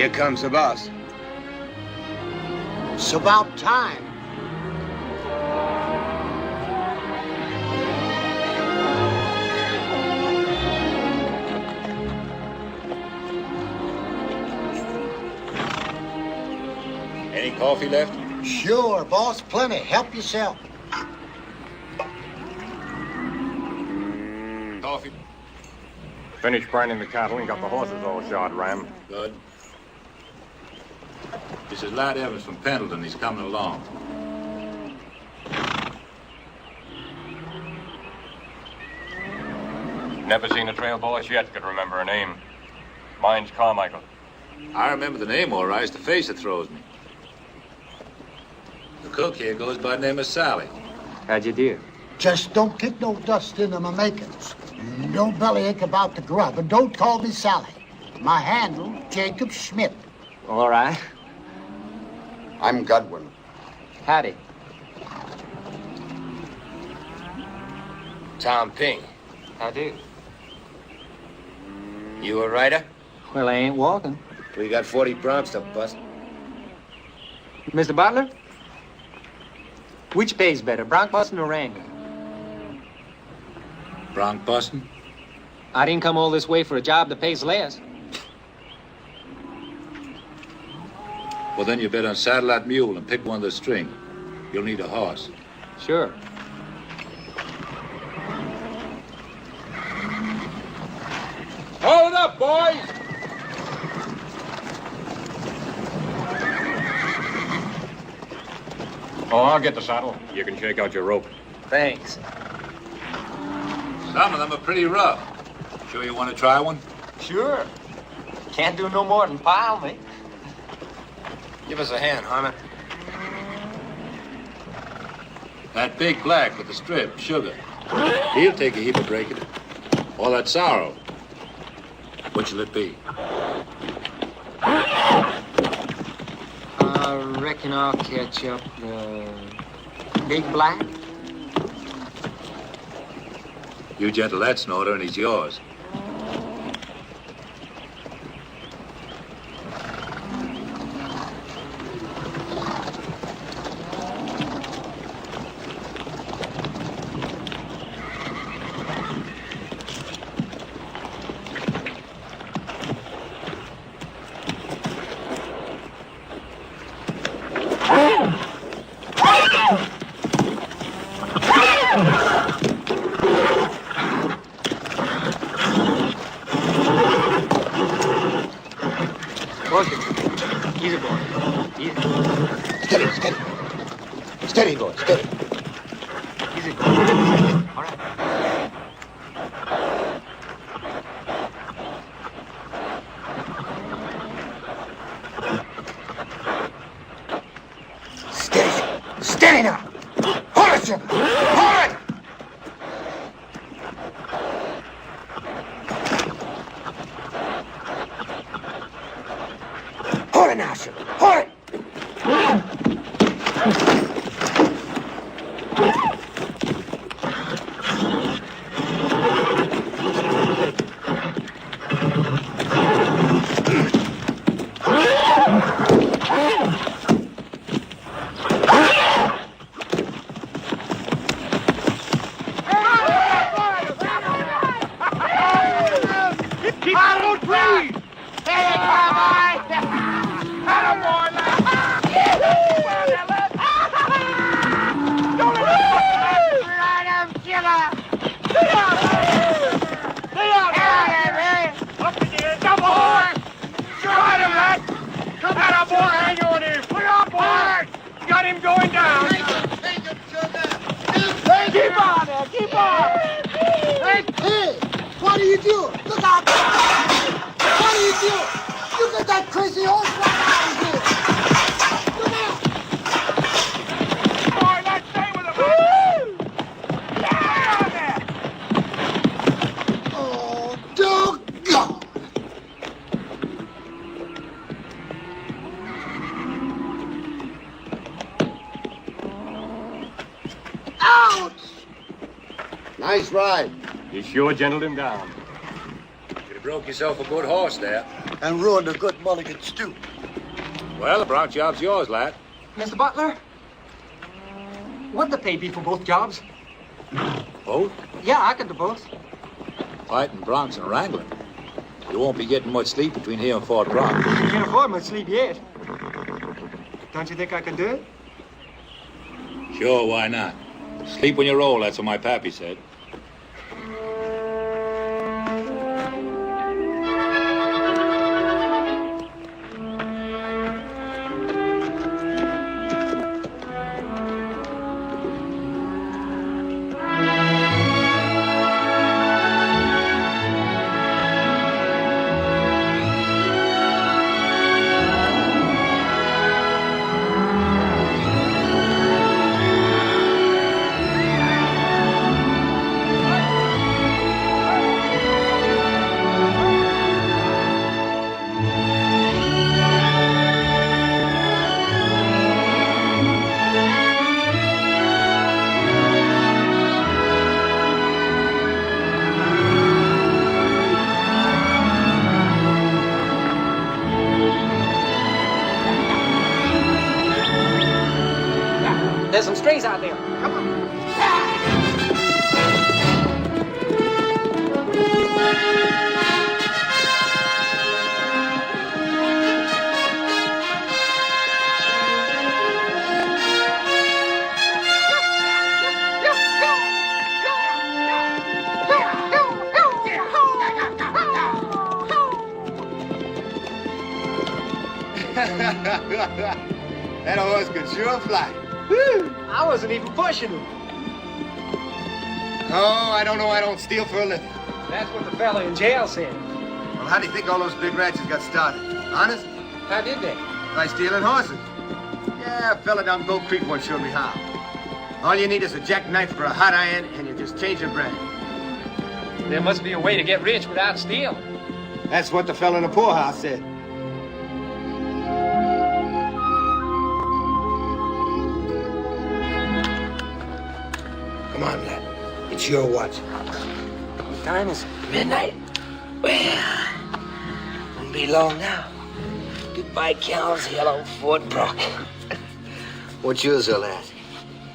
Here comes the boss. It's about time. Any coffee left? Sure, boss. Plenty. Help yourself. Coffee. Finished branding the cattle and got the horses all shod, Ram. Good. This is Lad Evans from Pendleton. He's coming along. Never seen a trail boss yet could remember a name. Mine's Carmichael. I remember the name all right. It's the face that throws me. The cook here goes by the name of Sally. How'd you do? Just don't kick no dust into my makings. No bellyache about the grub, and don't call me Sally. My handle, Jacob Schmidt. All right. I'm Godwin. Howdy. Tom Ping. How do? You a writer? Well, I ain't walking. We got 40 broncs to bust. Mr. Butler? Which pays better, bronc busting or wrangling? Bronc busting? I didn't come all this way for a job that pays less. Well, then you better unsaddle that mule and pick one of the string. You'll need a horse. Sure. Hold up, boys! Oh, I'll get the saddle. You can shake out your rope. Thanks. Some of them are pretty rough. Sure you want to try one? Sure. Can't do no more than pile me. Give us a hand, Harmon. That big black with the strip, Sugar. He'll take a heap of breaking it. All that sorrow. Which'll it be? I reckon I'll catch up the big black. You gentle that snorter and he's yours. Easy, boy. Easy. Steady, steady. Steady, boy, steady. Easy, boy. All right. Steady. Steady now. Hold it, Jim. Hold it. Hold it now, Jim. Hold it. Hey, what are you doing? Look out! What are you doing? You get that crazy horse right out of here! Look out! Boy, let's stay with him! Woo! Yeah, on there! Oh, doggone! Ouch! Nice ride. You sure gentled him down. Could have broke yourself a good horse there. and ruined a good mulligan stew. Well, the Bronx job's yours, lad. Mr. Butler, what'd the pay be for both jobs? Both? Yeah, I can do both. Fighting Bronx and wrangling. You won't be getting much sleep between here and Fort Bronx. Can't afford much sleep yet. Don't you think I can do it? Sure, why not? Sleep when you roll, that's what my pappy said. There's some strays out there. Come on. That horse could sure fly. I wasn't even pushing him. Oh, I don't know. I don't steal for a living. That's what the fella in jail said. Well, how do you think all those big ranches got started? Honest? How did they? By stealing horses. Yeah, a fella down Gold Creek once showed me how. All you need is a jackknife for a hot iron, and you just change your brand. There must be a way to get rich without stealing. That's what the fella in the poorhouse said. Come on, lad. It's your watch. What time is it? Midnight? Well, won't be long now. Goodbye, cows. Hello, Fort Brock. What's yours, old lad?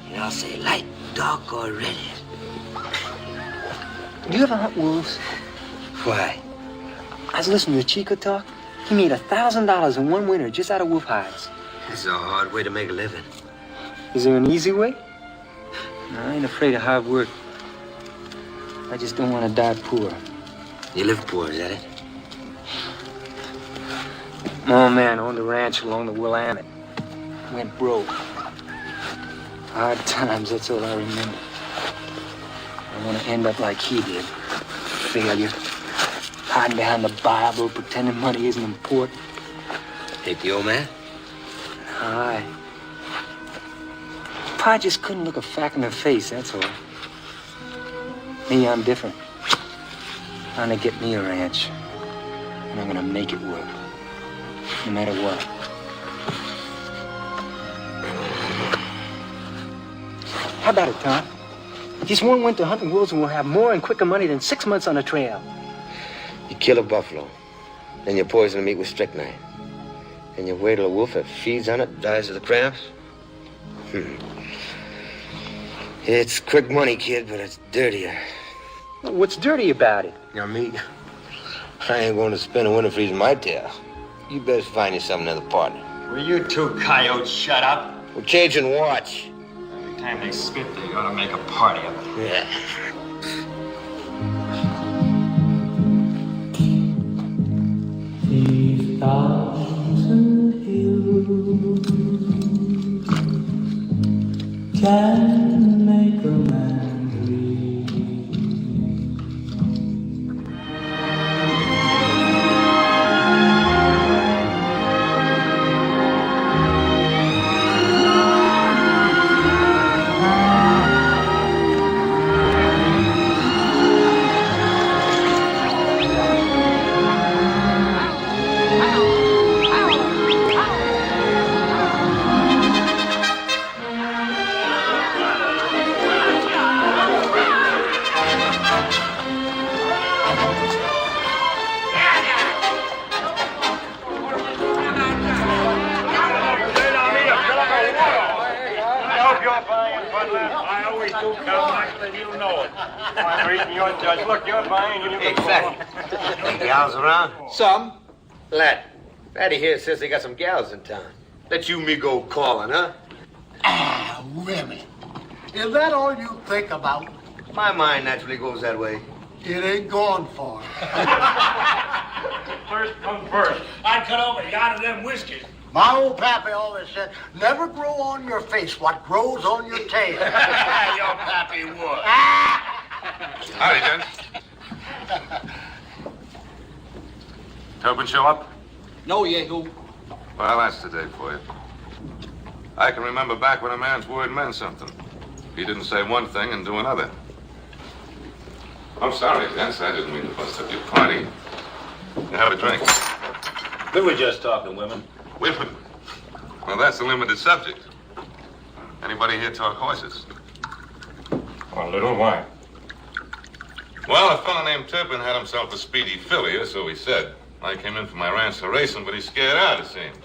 And I'll say light, dark, or red. Do you ever hunt wolves? Why? I was listening to Chico talk. He made $1,000 in one winter just out of wolf hides. This is a hard way to make a living. Is there an easy way? No, I ain't afraid of hard work. I just don't want to die poor. You live poor, is that it? My old man owned a ranch along the Willamette. Went broke. Hard times, that's all I remember. I want to end up like he did. Failure. Hiding behind the Bible, pretending money isn't important. Hate the old man? Aye. Pa just couldn't look a fact in the face, that's all. Me, I'm different. I'm gonna get me a ranch. And I'm gonna make it work. No matter what. How about it, Tom? Just one winter hunting wolves and we'll have more and quicker money than 6 months on the trail. You kill a buffalo, then you poison the meat with strychnine. And you wait till a wolf that feeds on it dies of the cramps. It's quick money, kid, but it's dirtier. What's dirty about it? You know me? I ain't going to spend a winter freezing my tail. You best find yourself another partner. Will you two coyotes shut up? We're changing watch. Every time they spit, they ought to make a party of it. Yeah. These thousand hills can make a man dream. Butler. I always do, Cowboy, and you know it. I'm reading your judge. Look, you're buying and you Hey, Fatty. Any gals around? Some. Lad, Fatty here says they got some gals in town. Let you and me go calling, huh? Ah, women. Is that all you think about? My mind naturally goes that way. It ain't gone far. First come first. I'd cut over a yard of them whiskers. My old pappy always said, never grow on your face what grows on your tail. Your pappy would. Howdy, gents. Tobin show up? No, Yehu. Well, that's the day for you. I can remember back when a man's word meant something. He didn't say one thing and do another. I'm sorry, gents. I didn't mean to bust up your party. You have a drink. We were just talking women. Women. Well, that's a limited subject. Anybody here talk horses? A little wine. Well, a fellow named Turpin had himself a speedy filly, or so he said. I came in for my ranch to race him, but he's scared out, it seems.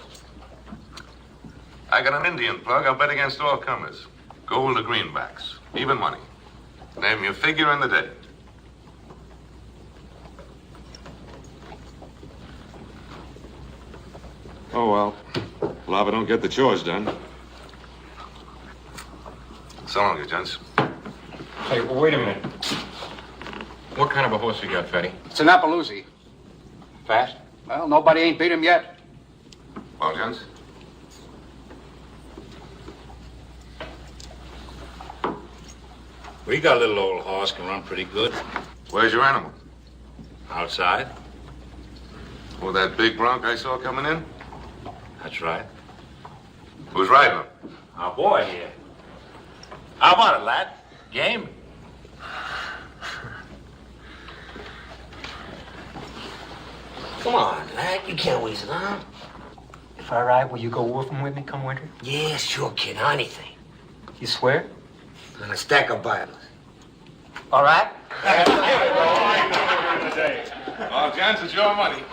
I got an Indian plug. I'll bet against all comers. Gold or greenbacks. Even money. Name your figure and the day. Oh, well. Lava don't get the chores done. So long, you gents. Say, wait a minute. What kind of a horse you got, Fatty? It's an Appaloosie. Fast? Well, nobody ain't beat him yet. Well, gents? We got a little old horse, can run pretty good. Where's your animal? Outside. Oh, that big bronc I saw coming in? That's right. Who's riding him? Our boy here. How about it, lad? Game? Come on, lad. You can't waste it on. If I ride, will you go wolfing with me come winter? Yeah, sure, kid. Anything. You swear? And a stack of Bibles. All right. Oh, gents, it's your money.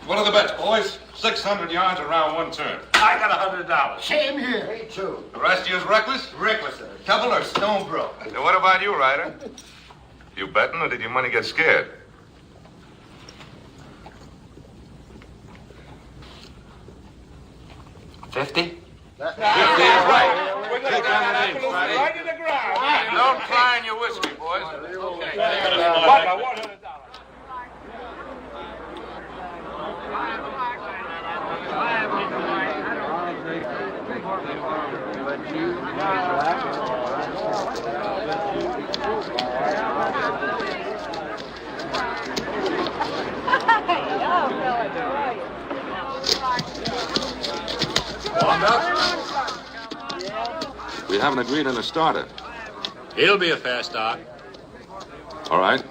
What are the bets, boys? 600 yards around one turn. I got $100. Same here. Me too. The rest of you is reckless? Reckless. Double or stone broke. Now, what about you, Ryder? You betting, or did your money get scared? $50? Right. Take down the name, Friday. Right to the ground. Don't cry in your whiskey, boys. Butler, $100. We haven't agreed on a starter. He'll be a fast start. All right.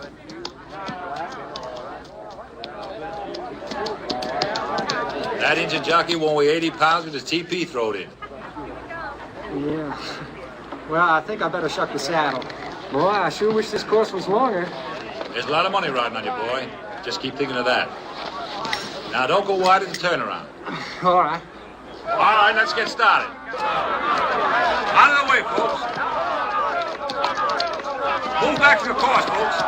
That engine jockey won't weigh 80 pounds with his TP thrown in. Yeah. Well, I think I better shuck the saddle. Boy, I sure wish this course was longer. There's a lot of money riding on you, boy. Just keep thinking of that. Now, don't go wide in the turnaround. All right. All right, let's get started. Out of the way, folks. Move back to the course, folks.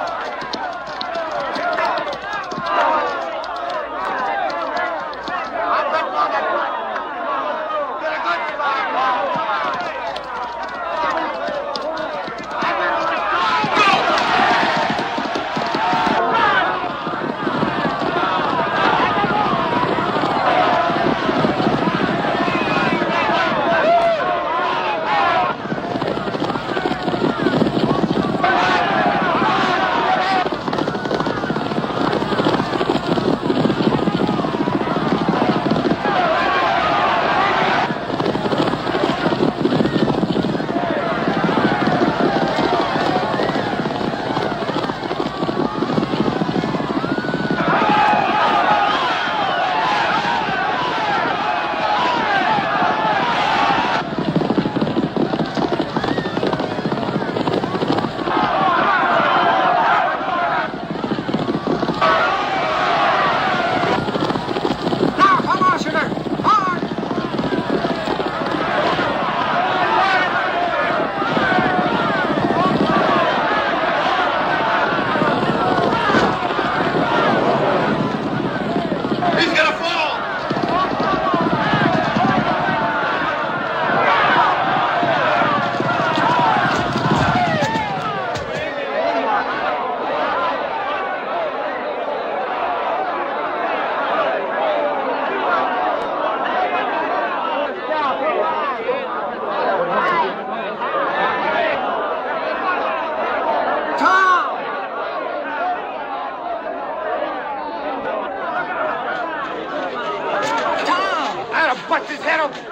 bust his head open.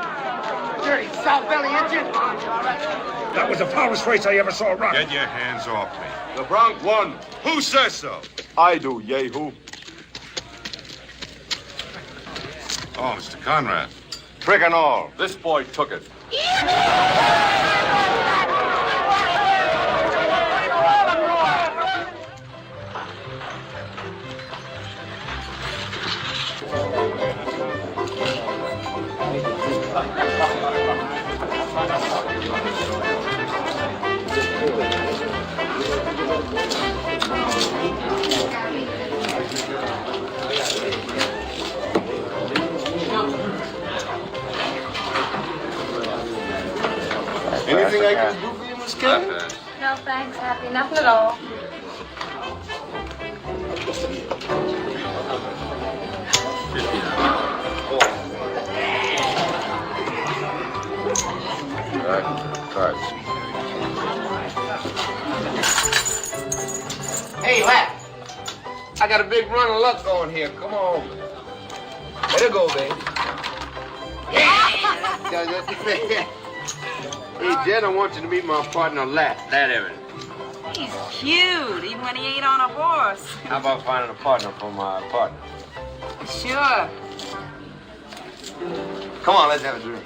Dirty South Valley engine. That was the foulest race I ever saw run. Get your hands off me. The Bronx won. Who says so? I do, Yehu. Oh, Mr. Conrad. Trick and all, this boy took it. Anything I can do for you, Miss Kelly? No, thanks, Happy. Nothing at all. Cards. Hey, Lap. I got a big run of luck going here. Come on. Let it go, baby. Hey, Jen, I want you to meet my partner, Lap. That Evans. He's cute, even when he ain't on a horse. How about finding a partner for my partner? Sure. Come on, let's have a drink.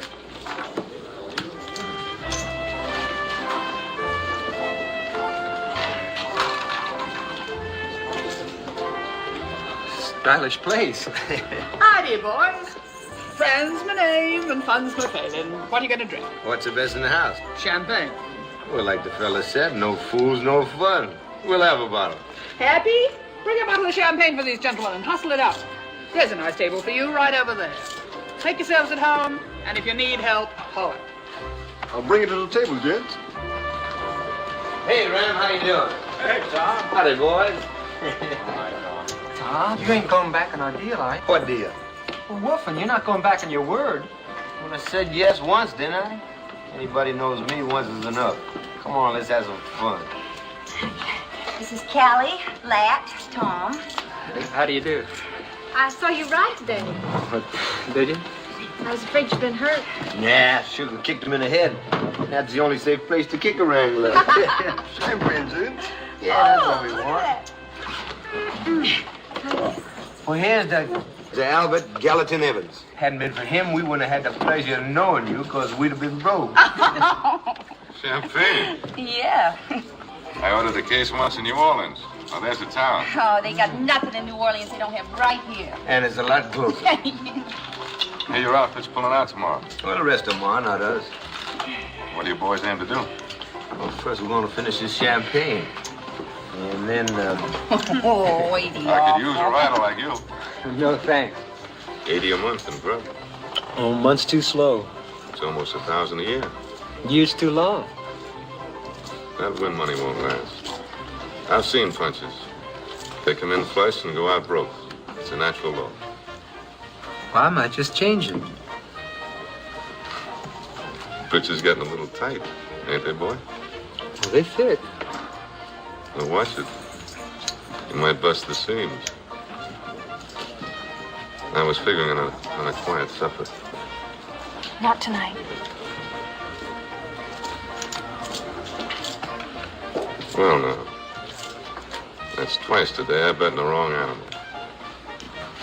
Stylish place. Howdy, boys. Friends my name and fun's my failing. What are you gonna drink? What's the best in the house? Champagne. Well, like the fella said, no fools, no fun. We'll have a bottle. Happy? Bring a bottle of champagne for these gentlemen and hustle it out. There's a nice table for you right over there. Take yourselves at home, and if you need help, holler. I'll bring it to the table, gents. Hey, Ram, how you doing? Hey, Tom. Howdy, boys. Tom, you ain't going back on our deal, are you? What deal? Well, Wolfen, you're not going back on your word. Well, I said yes once, didn't I? Anybody knows me, once is enough. Come on, let's have some fun. This is Callie, Lat, Tom. How do you do? I saw you ride today. Did you? I was afraid you'd been hurt. Nah, Sugar kicked him in the head. That's the only safe place to kick a wrangler. Champagne, dude. Yeah, that's what we want. Well, here's the Albert Gallatin Evans. Hadn't been for him, we wouldn't have had the pleasure of knowing you, because we'd have been broke. Champagne. Yeah. I ordered a case once in New Orleans. Oh, there's the town. Oh, they got nothing in New Orleans they don't have right here. And it's a lot closer. Hey, your outfit's pulling out tomorrow. Well, the rest of them are, not us. What do you boys aim to do? Well, first we're going to finish this champagne. And then, Oh, Edie. I could use a rider like you. No, thanks. 80 a month in grub. Oh, month's too slow. It's almost 1,000 a year. Year's too long. That win money won't last. I've seen punches. They come in flush and go out broke. It's a natural law. Well, I might just change it. Britches getting a little tight, ain't they, boy? Well, they fit. Now watch it. You might bust the seams. I was figuring on a quiet supper. Not tonight. Well, now. That's twice today I bet in the wrong animal.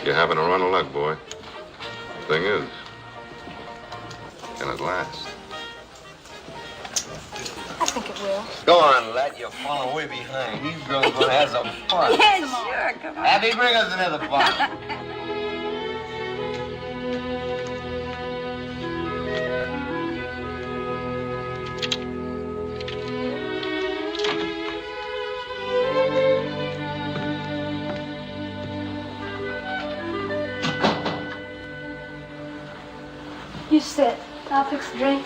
You're having a run of luck, boy. Thing is, can it last? I think it will. go on, lad, you're falling way behind. These girls gonna have some fun. Yeah, sure, come on. Abby, bring us another bottle. You sit. I'll fix the drink.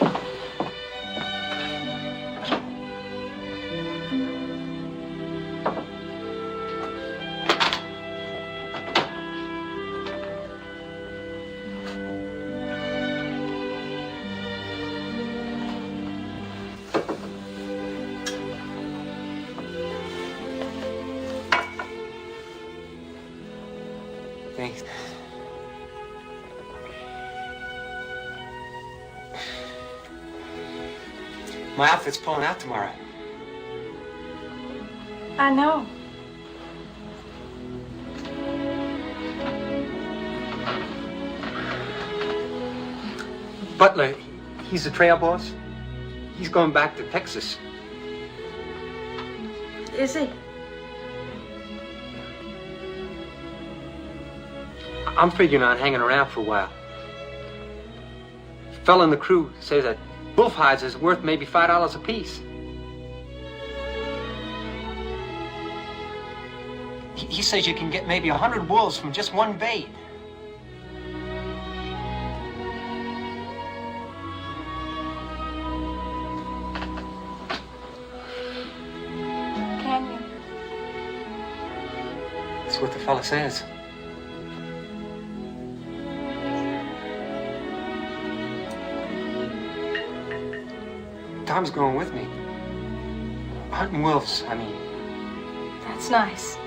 Thanks. My outfit's pulling out tomorrow. I know. Butler, he's the trail boss. He's going back to Texas. Is he? I'm figuring on hanging around for a while. A fella in the crew says that wolf hides is worth maybe $5 a piece. He says you can get maybe 100 wolves from just one bait. Can you? That's what the fella says. Tom's going with me. Hunting wolves, I mean. That's nice.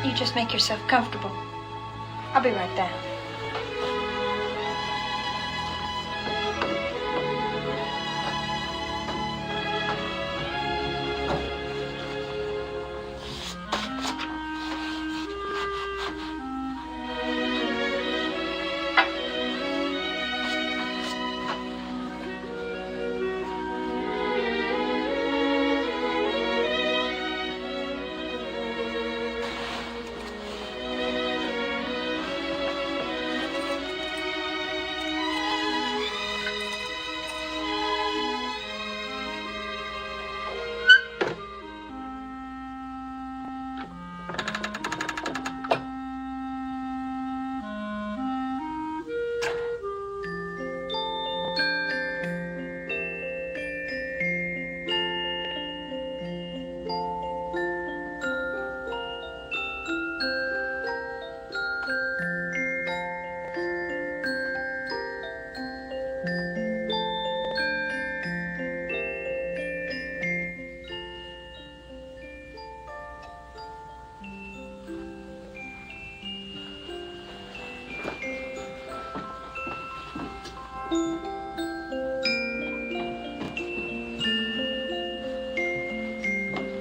You just make yourself comfortable. I'll be right down.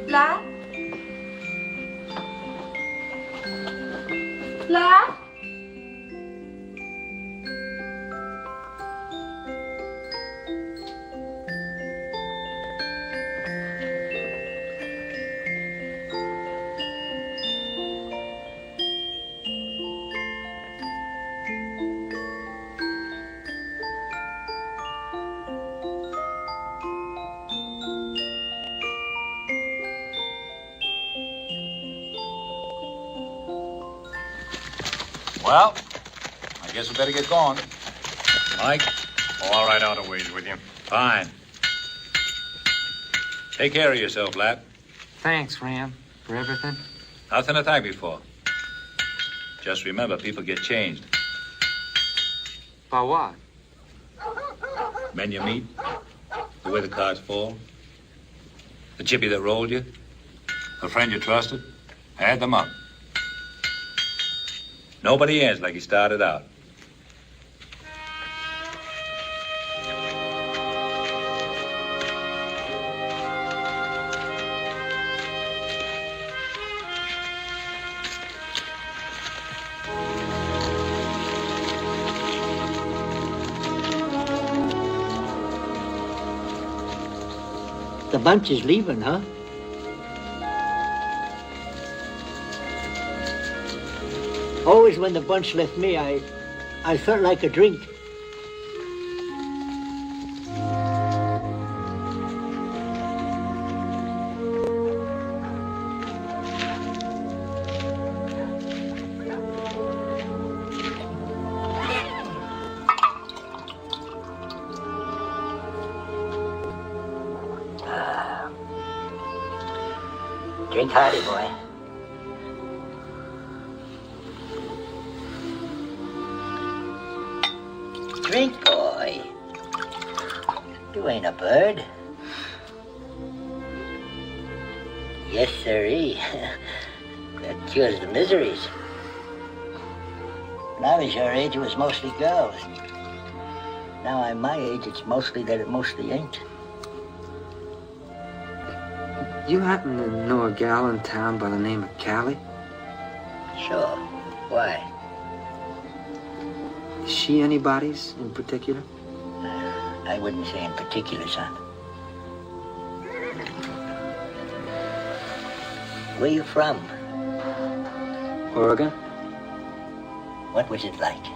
La? La? Well, I guess we better get going. Mike? All right, out of ways with you. Fine. Take care of yourself, lad. Thanks, Ram, for everything. Nothing to thank me for. Just remember, people get changed. By what? Men you meet, the way the cards fall, the chippy that rolled you, the friend you trusted, add them up. Nobody ends like he started out. The bunch is leaving, huh? Always when the bunch left me, I felt like a drink. Drink hearty, boy. Drink, boy. You ain't a bird. Yes, sirree. That cures the miseries. When I was your age, it was mostly girls. Now I'm my age, it's mostly that it mostly ain't. You happen to know a gal in town by the name of Callie? Sure. Why? Is she anybody's in particular? I wouldn't say in particular, son. Where you from? Oregon? What was it like?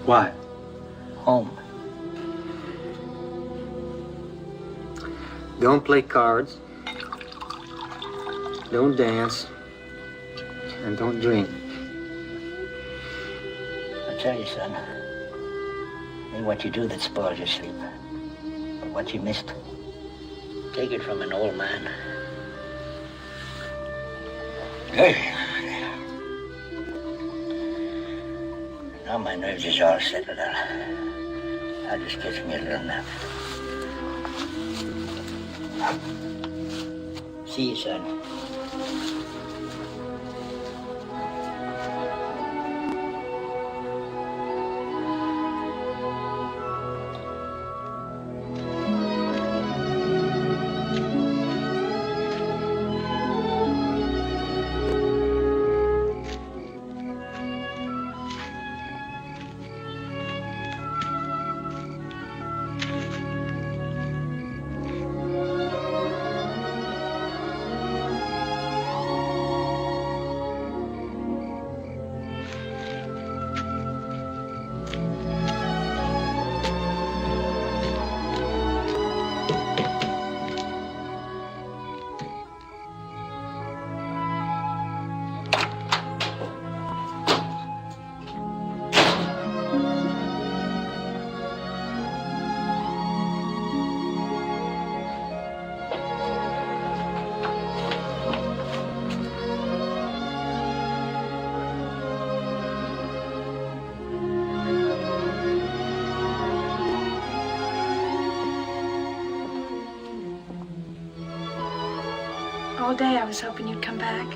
What? Home. Don't play cards. Don't dance. And don't drink. I'll tell you, son. Ain't what you do that spoils your sleep, but what you missed. Take it from an old man. Hey. Now my nerves is all settled out. I'll just get me a little nap. See you, son. All day I was hoping you'd come back.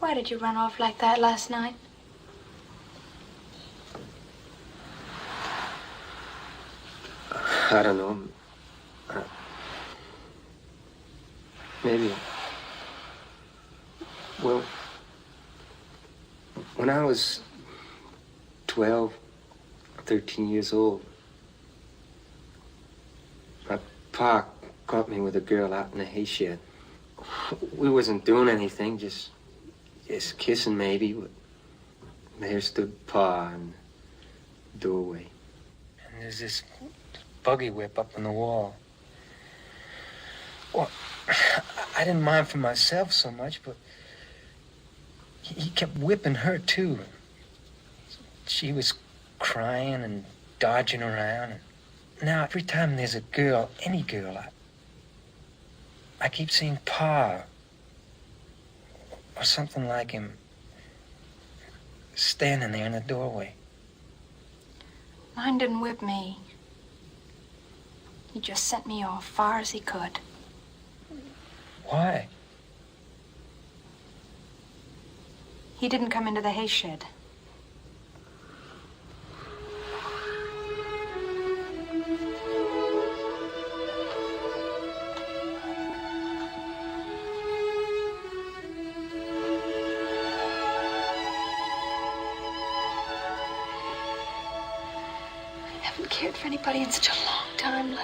Why did you run off like that last night? I don't know. Maybe. Well, when I was 12, 13 years old, my pa caught me with a girl out in the hay shed. We wasn't doing anything, just kissing maybe, but there stood Pa in the doorway. And there's this buggy whip up on the wall. Well, I didn't mind for myself so much, but he kept whipping her too. She was crying and dodging around. Now, every time there's a girl, any girl, I keep seeing Pa or something like him standing there in the doorway. Mine didn't whip me. He just sent me off far as he could. Why? He didn't come into the hay shed. I haven't cared for anybody in such a long time, Len.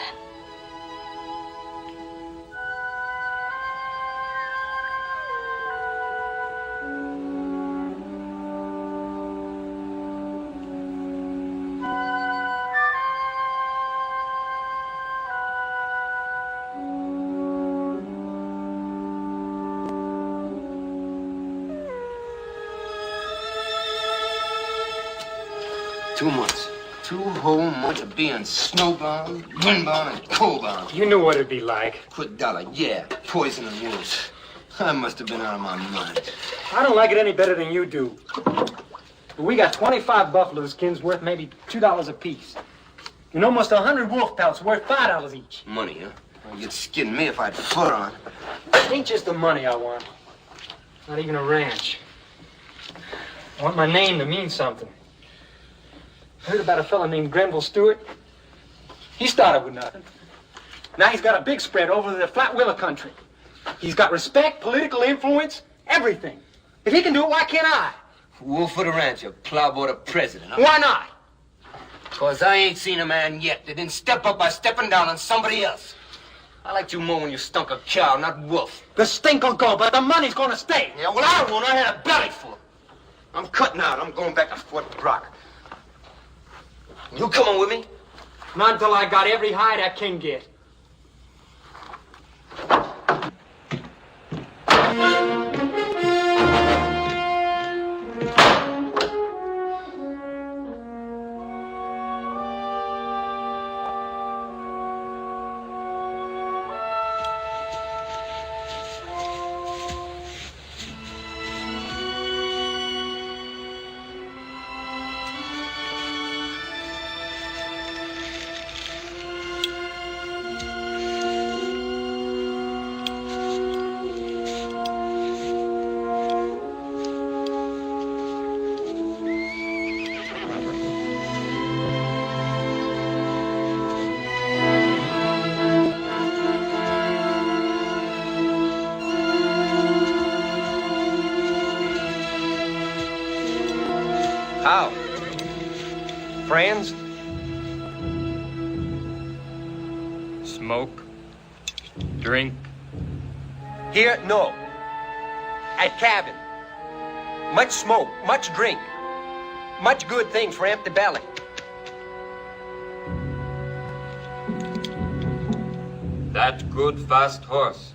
2 months. 2 whole months of being snowbound, windbound, and coalbound. You knew what it'd be like. $1, yeah, poison and wolves. I must have been out of my mind. I don't like it any better than you do. We got 25 buffalo skins worth maybe $2 apiece. And almost 100 wolf pelts worth $5 each. Money, huh? Well, you'd skin me if I had fur on. It ain't just the money I want. Not even a ranch. I want my name to mean something. Heard about a fella named Grenville Stewart? He started with nothing. Now he's got a big spread over the Flat Willow country. He's got respect, political influence, everything. If he can do it, why can't I? Wolf for the rancher, plowboy the president. Huh? Why not? Because I ain't seen a man yet that didn't step up by stepping down on somebody else. I liked you more when you stunk a cow, not wolf. The stink will go, but the money's gonna stay. Yeah, well, I won't. I had a belly full. I'm cutting out. I'm going back to Fort Brock. You coming with me? Not until I got every hide I can get. How? Friends? Smoke. Drink. Here, no. At cabin. Much smoke, much drink. Much good things for empty belly. That good fast horse.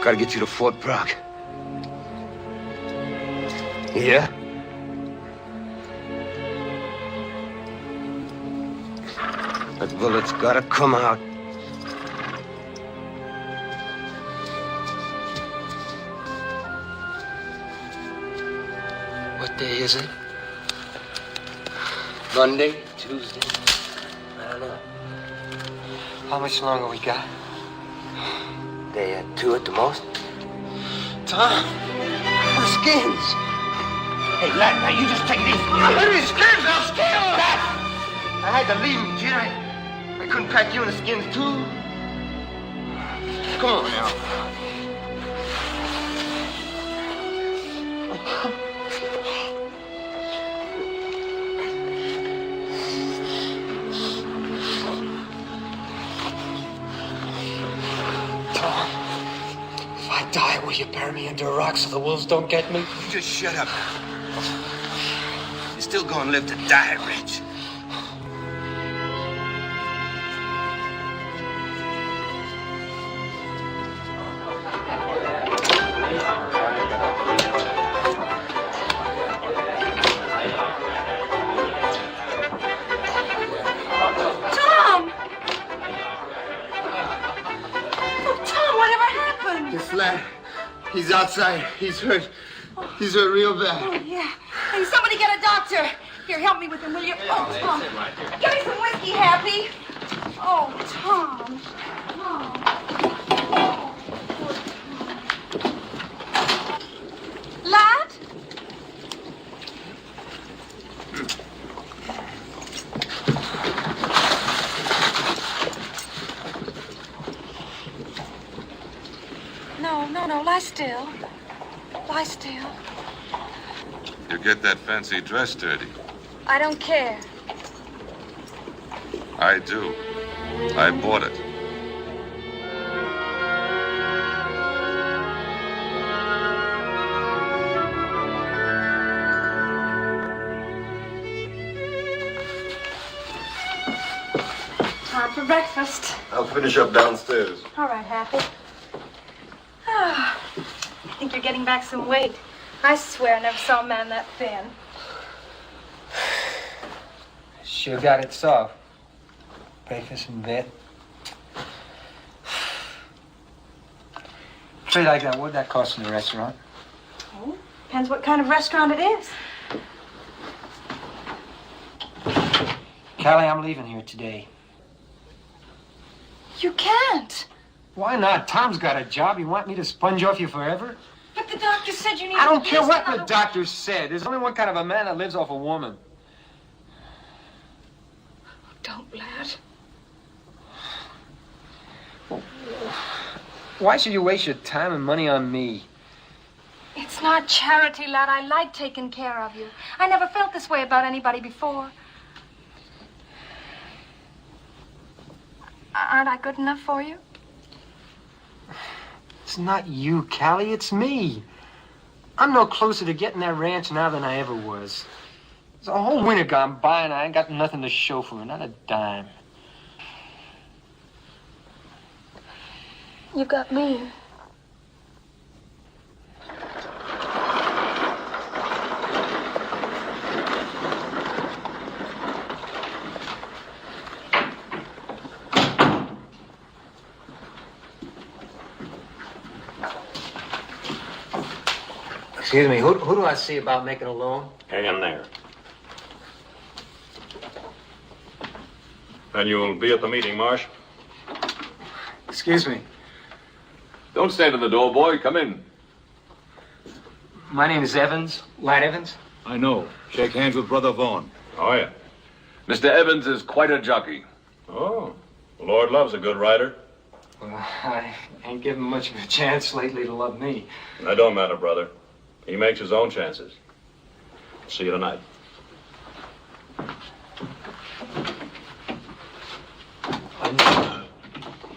Gotta get you to Fort Brock. Yeah? That bullet's gotta come out. What day is it? Monday? Tuesday? I don't know. How much longer we got? Day or 2 at the most. Tom, The skins. Hey, lad, now you just take it easy. Let me skins, I'll steal that. I had to leave him, kid. I couldn't pack you in the skins, too. Come on now. if I die, will you bury me under a rock so the wolves don't get me? You just shut up. You're still gonna live to die, Rich. Flat. He's outside. He's hurt. He's hurt real bad. Oh, yeah. Hey, somebody get a doctor. Here, help me with him, will you? Oh, Tom. Give me some whiskey, Happy. Oh, Tom. Lad? No, lie still. Lie still. You get that fancy dress dirty. I don't care. I do. I bought it. Time for breakfast. I'll finish up downstairs. All right, Happy. I think you're getting back some weight. I swear I never saw a man that thin. Sure got it soft. Breakfast in bed. Straight like that, what'd that cost in the restaurant? Oh, depends what kind of restaurant it is. Callie, I'm leaving here today. You can't. Why not? Tom's got a job. You want me to sponge off you forever? But the doctor said you need I don't at care least what the another- doctor said. There's only one kind of a man that lives off a woman. Don't, lad. Why should you waste your time and money on me? It's not charity, lad. I like taking care of you. I never felt this way about anybody before. Aren't I good enough for you? It's not you, Callie. It's me. I'm no closer to getting that ranch now than I ever was. There's a whole winter gone by and I ain't got nothing to show for it, not a dime. You got me. Excuse me, who do I see about making a loan? Hang in there. Then you'll be at the meeting, Marsh. Excuse me. Don't stand at the door, boy. Come in. My name is Evans, Lad Evans. I know. Shake hands with Brother Vaughn. Oh, yeah. Mr. Evans is quite a jockey. Oh, the Lord loves a good rider. Well, I ain't given much of a chance lately to love me. That don't matter, brother. He makes his own chances. See you tonight.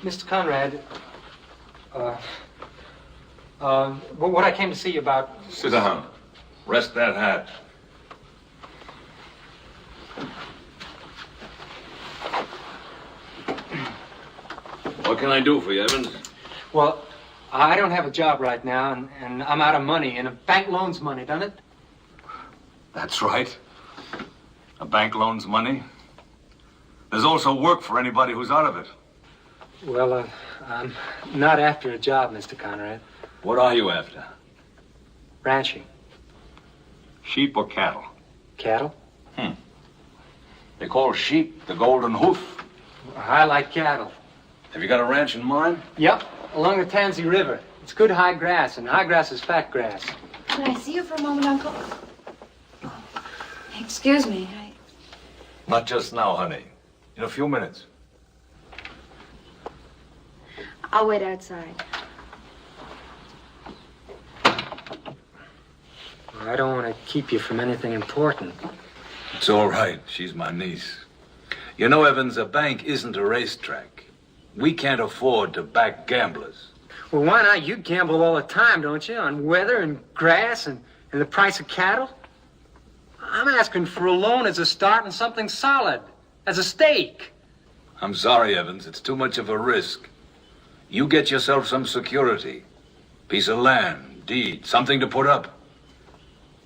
Mr. Conrad, what I came to see you about... Sit down. Rest that hat. What can I do for you, Evans? Well, I don't have a job right now, and I'm out of money, and a bank loans money, doesn't it? That's right. A bank loans money. There's also work for anybody who's out of it. Well, I'm not after a job, Mr. Conrad. What are you after? Ranching. Sheep or cattle? Cattle? They call sheep the golden hoof. I like cattle. Have you got a ranch in mind? Yep, along the Tansy River. It's good high grass, and high grass is fat grass. Can I see you for a moment, Uncle? Excuse me. Not just now, honey. In a few minutes. I'll wait outside. I don't want to keep you from anything important. It's all right. She's my niece. You know, Evans, a bank isn't a racetrack. We can't afford to back gamblers. Well, why not? You gamble all the time, don't you? On weather and grass and the price of cattle? I'm asking for a loan as a start and something solid, as a stake. I'm sorry, Evans. It's too much of a risk. You get yourself some security. Piece of land, deed, something to put up.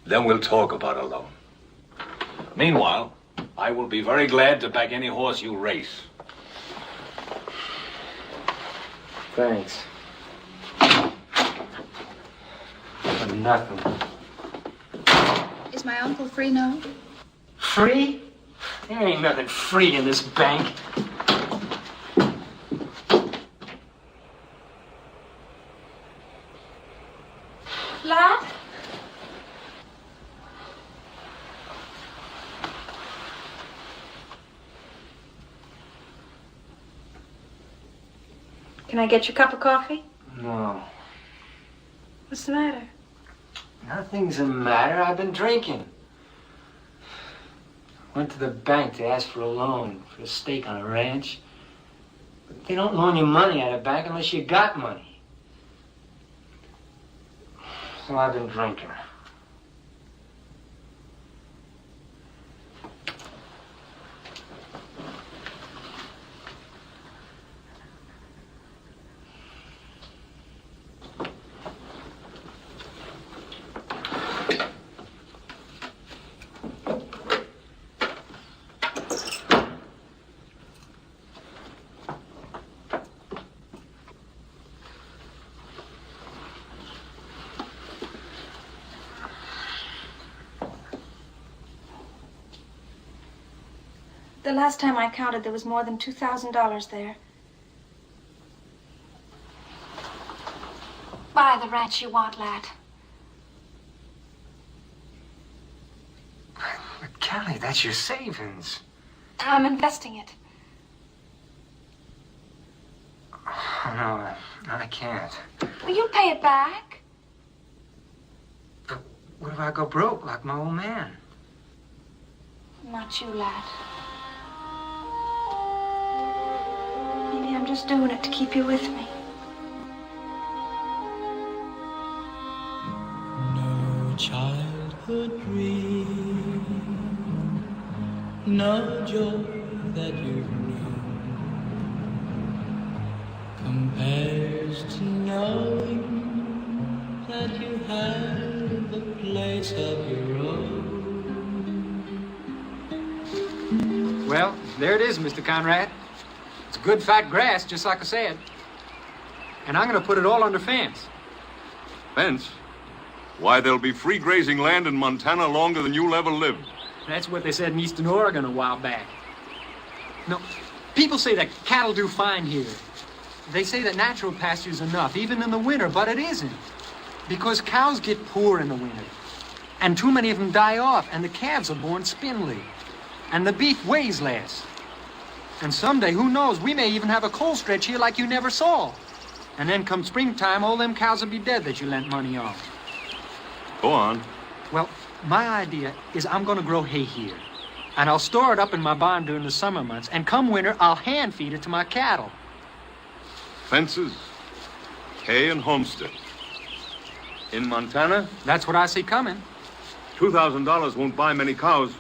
Then we'll talk about a loan. Meanwhile, I will be very glad to back any horse you race. Thanks. nothing. Is my uncle free now? Free? There ain't nothing free in this bank. Lad? Can I get you a cup of coffee? No. What's the matter? Nothing's the matter. I've been drinking. Went to the bank to ask for a loan for a stake on a ranch. But they don't loan you money at a bank unless you got money. So I've been drinking. The last time I counted, there was more than $2,000 there. Buy the ranch you want, lad. But Callie, that's your savings. I'm investing it. Oh, no, I can't. Well, you'll pay it back. But what if I go broke like my old man? Not you, lad. Maybe I'm just doing it to keep you with me. No childhood dream, no joy that you've known compares to knowing that you have a place of your own. Well, there it is, Mr. Conrad. It's good fat grass, just like I said. And I'm going to put it all under fence. Fence? Why, there'll be free grazing land in Montana longer than you'll ever live. That's what they said in Eastern Oregon a while back. No, people say that cattle do fine here. They say that natural pasture's enough, even in the winter, but it isn't. Because cows get poor in the winter. And too many of them die off, and the calves are born spindly. And the beef weighs less. And someday, who knows, we may even have a coal stretch here like you never saw. And then come springtime, all them cows will be dead that you lent money on. Go on. Well, my idea is I'm going to grow hay here. And I'll store it up in my barn during the summer months. And come winter, I'll hand feed it to my cattle. Fences, hay, and homestead. In Montana? That's what I see coming. $2,000 won't buy many cows.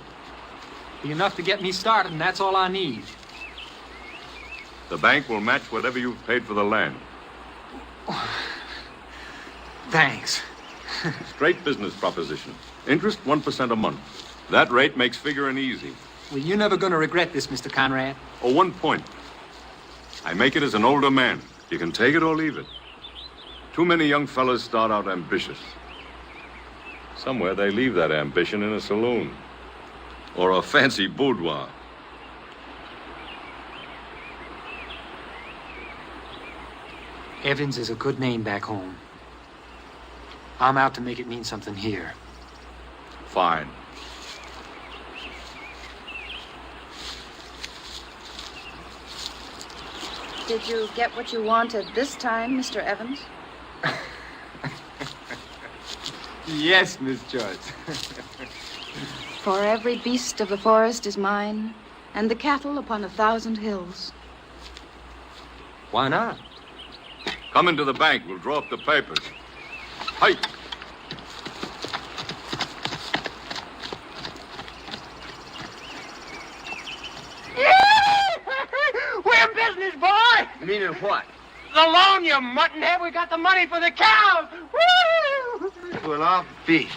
Be enough to get me started, and that's all I need. The bank will match whatever you've paid for the land. Thanks. Straight business proposition. Interest 1% a month. That rate makes figuring easy. Well, you're never going to regret this, Mr. Conrad. Oh, 1 point. I make it as an older man. You can take it or leave it. Too many young fellas start out ambitious. Somewhere they leave that ambition in a saloon. Or a fancy boudoir. Evans is a good name back home. I'm out to make it mean something here. Fine. Did you get what you wanted this time, Mr. Evans? Yes, Miss Joyce. For every beast of the forest is mine, and the cattle upon 1,000 hills. Why not? Come into the bank. We'll draw up the papers. Hey! We're in business, boy! Meaning what? The loan, you muttonhead. We got the money for the cows. Woo! Well, I'll be.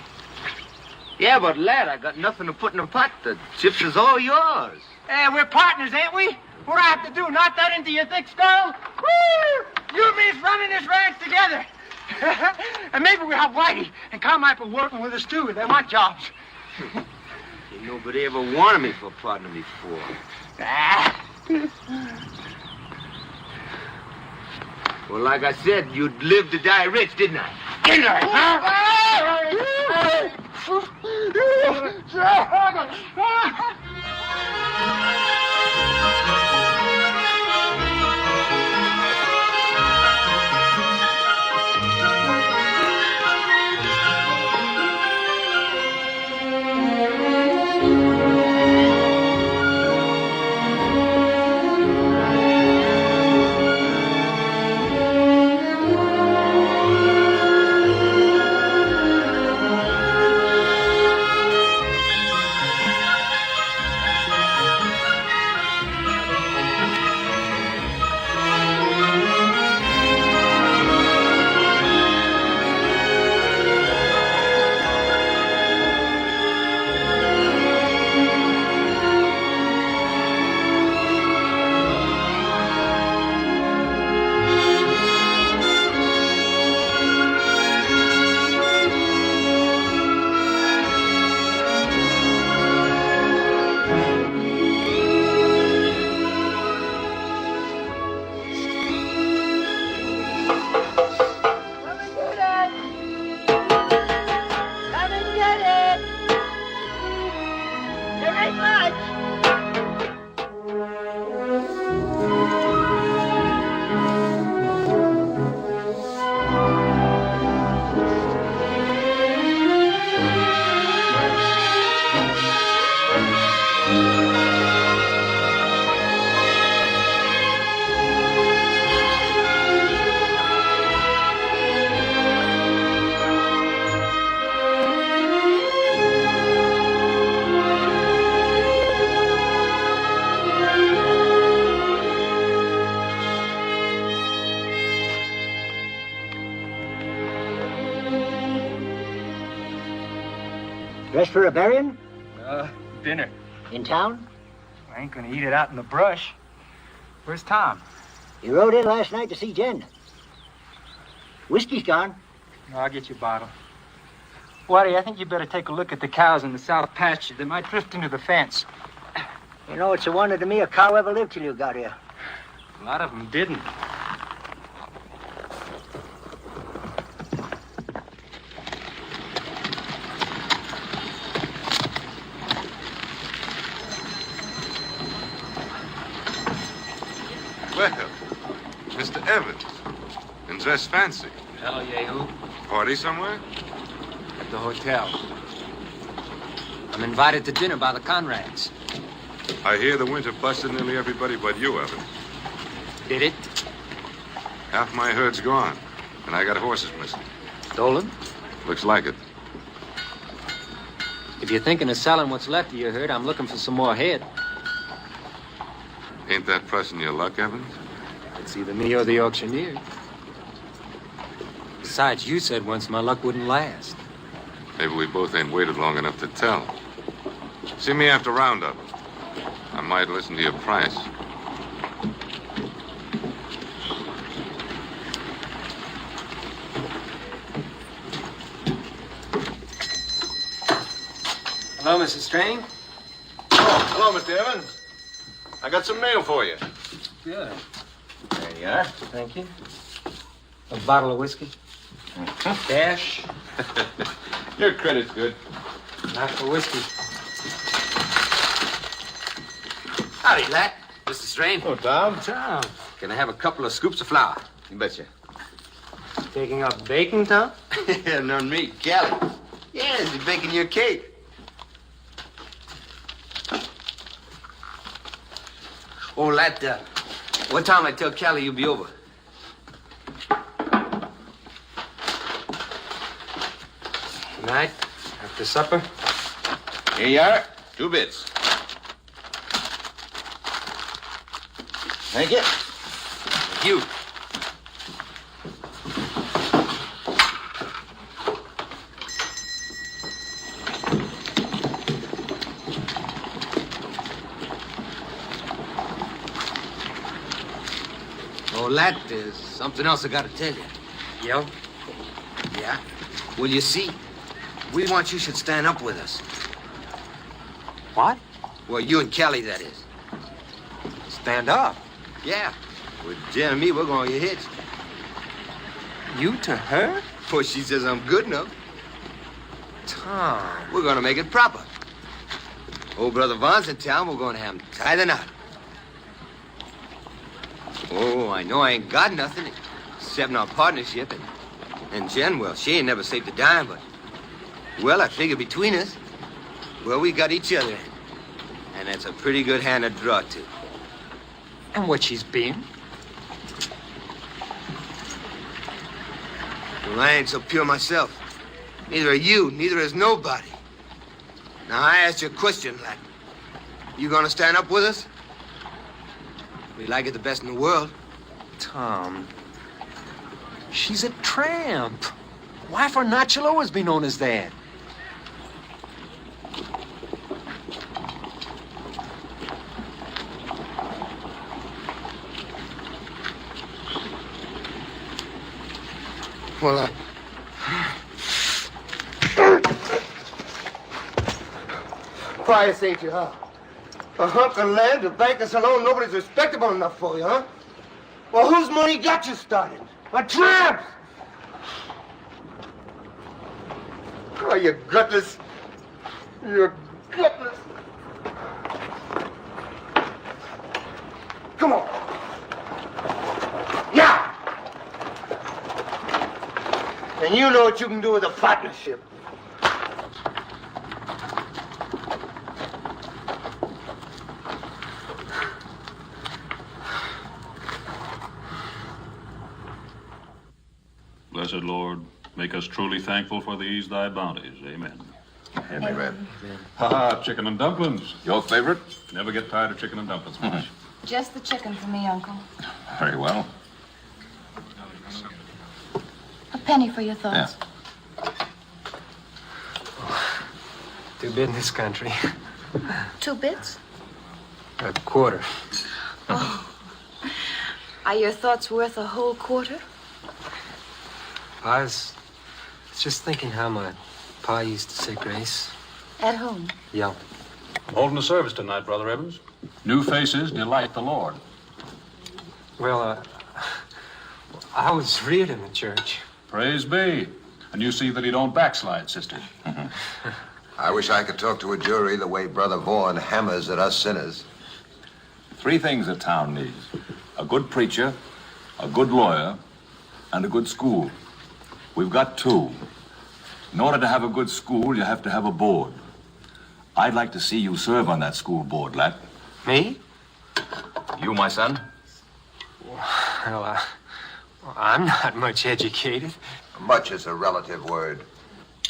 Yeah, but lad, I got nothing to put in the pot. The chips is all yours. Hey, we're partners, ain't we? What do I have to do? Knock that into your thick skull? Woo! You and me's running this ranch together. And maybe we'll have Whitey and Carmichael working with us, too. They want jobs. Ain't nobody ever wanted me for a partner before. Well, like I said, you'd live to die rich, didn't I? Didn't I, Dressed for a burying? Dinner. In town? I ain't gonna eat it out in the brush. Where's Tom? He rode in last night to see Jen. Whiskey's gone. No, I'll get you a bottle. Whitey, I think you better take a look at the cows in the south pasture. They might drift into the fence. You know, it's a wonder to me a cow ever lived till you got here. A lot of them didn't. Well, Mr. Evans, and dressed fancy. Hello, Yehu. Party somewhere? At the hotel. I'm invited to dinner by the Conrads. I hear the winter busted nearly everybody but you, Evans. Did it? Half my herd's gone, and I got horses missing. Stolen? Looks like it. If you're thinking of selling what's left of your herd, I'm looking for some more head. Ain't that pressing your luck, Evans? It's either me or the auctioneer. Besides, you said once my luck wouldn't last. Maybe we both ain't waited long enough to tell. See me after roundup. I might listen to your price. Hello, Mrs. Strain. Oh, hello, Mr. Evans. I got some mail for you. Good. There you are. Thank you. A bottle of whiskey. Cash. Your credit's good. Not for whiskey. Howdy, lad. Mr. Strain. Oh, Tom. Tom. Can I have a couple of scoops of flour? You betcha. Taking up baking, Tom? Yeah, none me. Callie. Yeah, she's baking your cake. Oh, lad, what time I tell Callie you'll be over? Tonight, after supper. Here you are. 2 bits. Thank you. Thank you. Oh, lad, there's something else I gotta tell you. Yo? Yeah? Well, you see, we want you should stand up with us. What? Well, you and Kelly, that is. Stand up? Yeah. With Jen and me, we're going to get hitched. You to her? Well, she says I'm good enough. Tom. We're going to make it proper. Old Brother Vaughn's in town. We're going to have him tie the knot. Oh, I know I ain't got nothing except our partnership. And Jen, well, she ain't never saved a dime, but... Well, I figure between us, well, we got each other. And that's a pretty good hand to draw to. And what she's been? Well, I ain't so pure myself. Neither are you, neither is nobody. Now, I asked you a question, like, you gonna stand up with us? We like it the best in the world. Tom, she's a tramp. Why for not she'll always be known as that? Well, Price ain't you, huh? A hunk of land, a banker's alone, nobody's respectable enough for you, huh? Well, whose money got you started? A tramp! Oh, you gutless. You're gutless. Come on. Yeah! And you know what you can do with a partnership. Blessed Lord, make us truly thankful for these thy bounties. Amen. Amen. Ha-ha, chicken and dumplings. Your favorite? Never get tired of chicken and dumplings much. Just the chicken for me, Uncle. Very well. A penny for your thoughts. Too big in this country. 2 bits? A quarter. Oh. Are your thoughts worth a whole quarter? I was just thinking how my pa used to say grace. At home? Yeah. Holding the service tonight, Brother Evans. New faces delight the Lord. Well, I was reared in the church. Praise be. And you see that he don't backslide, sister. I wish I could talk to a jury the way Brother Vaughan hammers at us sinners. 3 things a town needs. A good preacher, a good lawyer, and a good school. We've got 2. In order to have a good school, you have to have a board. I'd like to see you serve on that school board, lad. Me? You, my son? Well, I'm not much educated. Much is a relative word.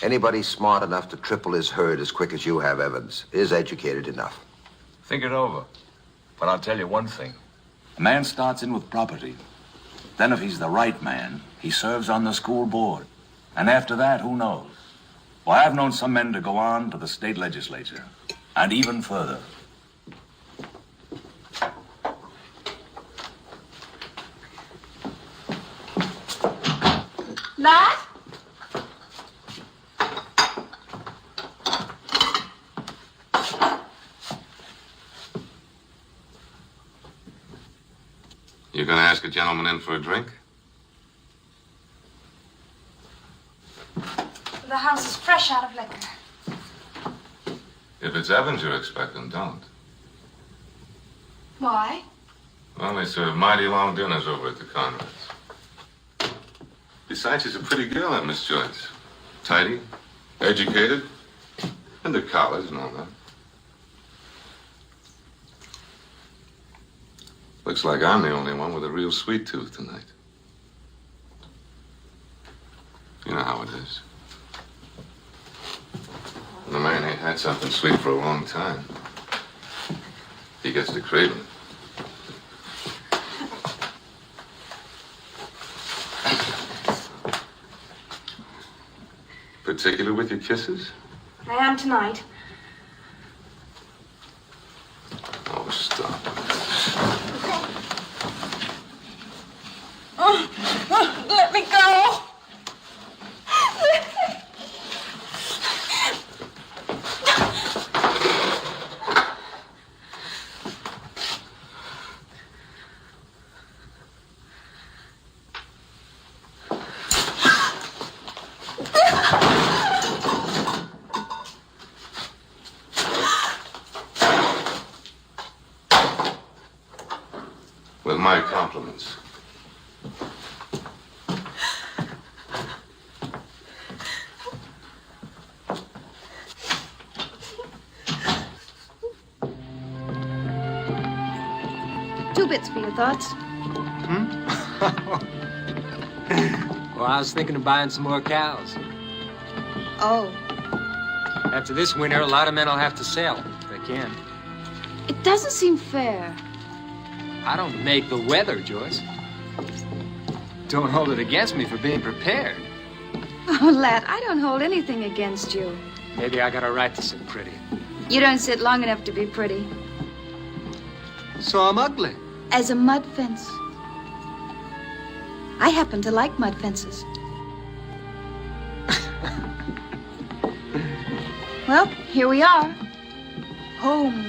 Anybody smart enough to triple his herd as quick as you have, Evans, is educated enough. Think it over. But I'll tell you one thing. A man starts in with property. Then if he's the right man, he serves on the school board. And after that, who knows? Well, I've known some men to go on to the state legislature. And even further. Lad? You gonna ask a gentleman in for a drink? The house is fresh out of liquor. If it's Evans you're expecting, don't. Why? Well, they serve mighty long dinners over at the Conrads. Besides, she's a pretty girl, that Miss Joyce. Tidy, educated, and to college and all that. Looks like I'm the only one with a real sweet tooth tonight. You know how it is. When a man ain't had something sweet for a long time, he gets to craving it. Particular with your kisses? I am tonight. Oh, stop. Let me go. compliments. Two bits for your thoughts. Well, I was thinking of buying some more cows. Oh, After this winter, a lot of men will have to sell, if they can. it doesn't seem fair. I don't make the weather, Joyce. Don't hold it against me for being prepared. Oh, lad, I don't hold anything against you. Maybe I got a right to sit pretty. You don't sit long enough to be pretty. So I'm ugly. As a mud fence. I happen to like mud fences. Well, here we are. Home.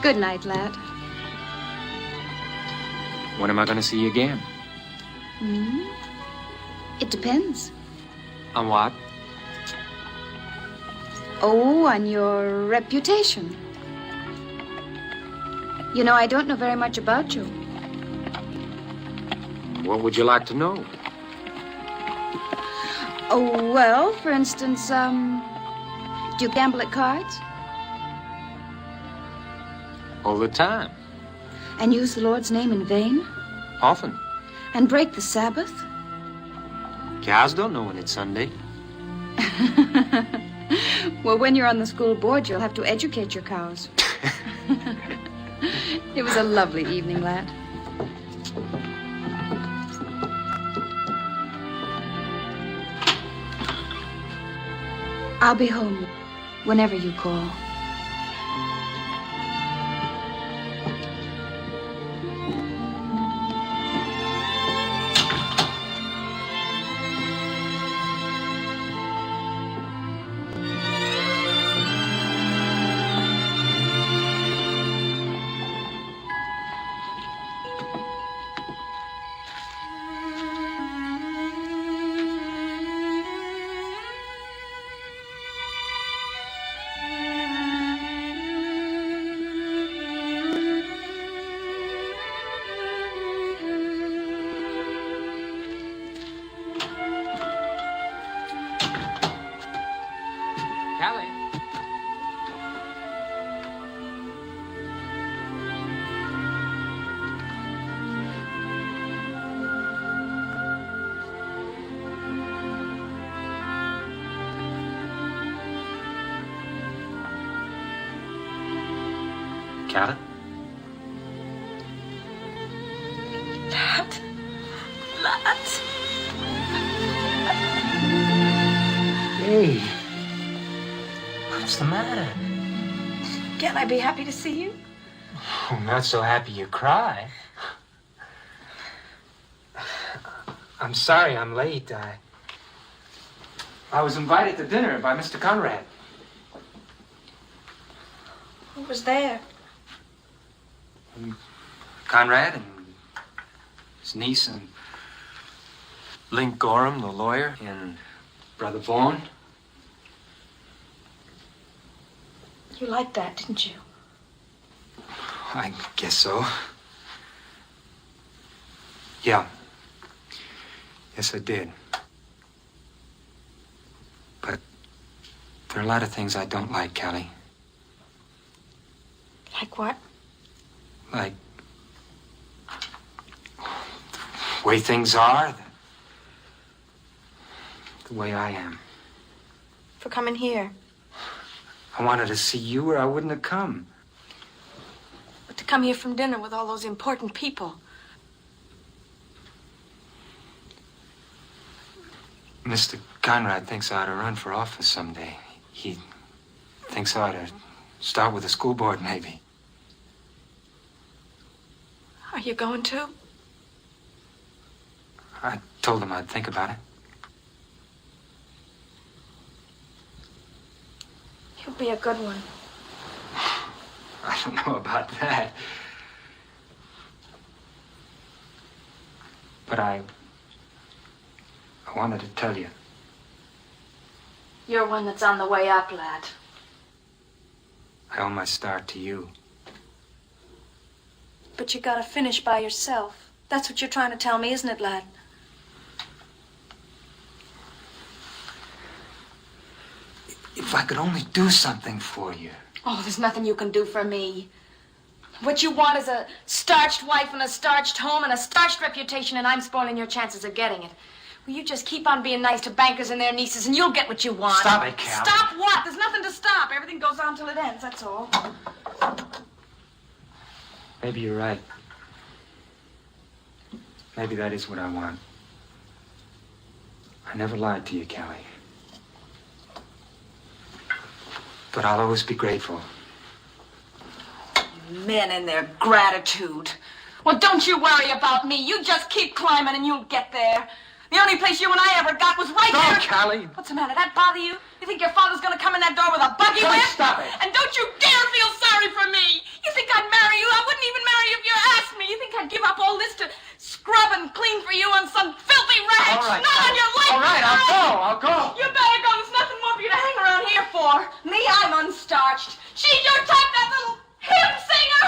Good night, lad. When am I going to see you again? It depends. On what? Oh, on your reputation. You know, I don't know very much about you. What would you like to know? Oh, well, for instance, do you gamble at cards? All the time. And use the Lord's name in vain? Often. And break the Sabbath? Cows don't know when it's Sunday. Well, when you're on the school board, you'll have to educate your cows. It was a lovely evening, lad. I'll be home whenever you call. Callie. Callie? Lad. Hey. What's the matter? Can't I be happy to see you? Oh, not so happy you cry. I'm sorry I'm late. I was invited to dinner by Mr. Conrad. Who was there? Conrad and his niece and Link Gorham, the lawyer, and Brother Vaughn. You liked that, didn't you? I guess so. Yeah. Yes, I did. But there are a lot of things I don't like, Callie. Like what? Like the way things are, the way I am. For coming here. I wanted to see you or I wouldn't have come. But to come here from dinner with all those important people. Mr. Conrad thinks I ought to run for office someday. He thinks I ought to start with the school board, maybe. Are you going to? I told him I'd think about it. You'll be a good one. I don't know about that. But I wanted to tell you. You're one that's on the way up, lad. I owe my star to you. But you gotta finish by yourself. That's what you're trying to tell me, isn't it, lad? If I could only do something for you. Oh, there's nothing you can do for me. What you want is a starched wife and a starched home and a starched reputation, and I'm spoiling your chances of getting it. Well, you just keep on being nice to bankers and their nieces, and you'll get what you want. Stop it, Cal. Stop what? There's nothing to stop. Everything goes on till it ends, that's all. Maybe you're right. Maybe that is what I want. I never lied to you, Callie. But I'll always be grateful. Men and their gratitude. Well, don't you worry about me. You just keep climbing and you'll get there. The only place you and I ever got was right there. Stop, Callie. What's the matter? That bother you? You think your father's gonna come in that door with a buggy Callie, whip? stop it. And don't you dare feel sorry for me. You think I'd marry you? I wouldn't even marry you if you asked me. You think I'd give up all this to scrub and clean for you on some filthy ranch? All right, Not on your life. all right, I'll go. You better go. There's nothing more for you to hang around here for. Me, I'm unstarched. She's your type, that little hymn singer.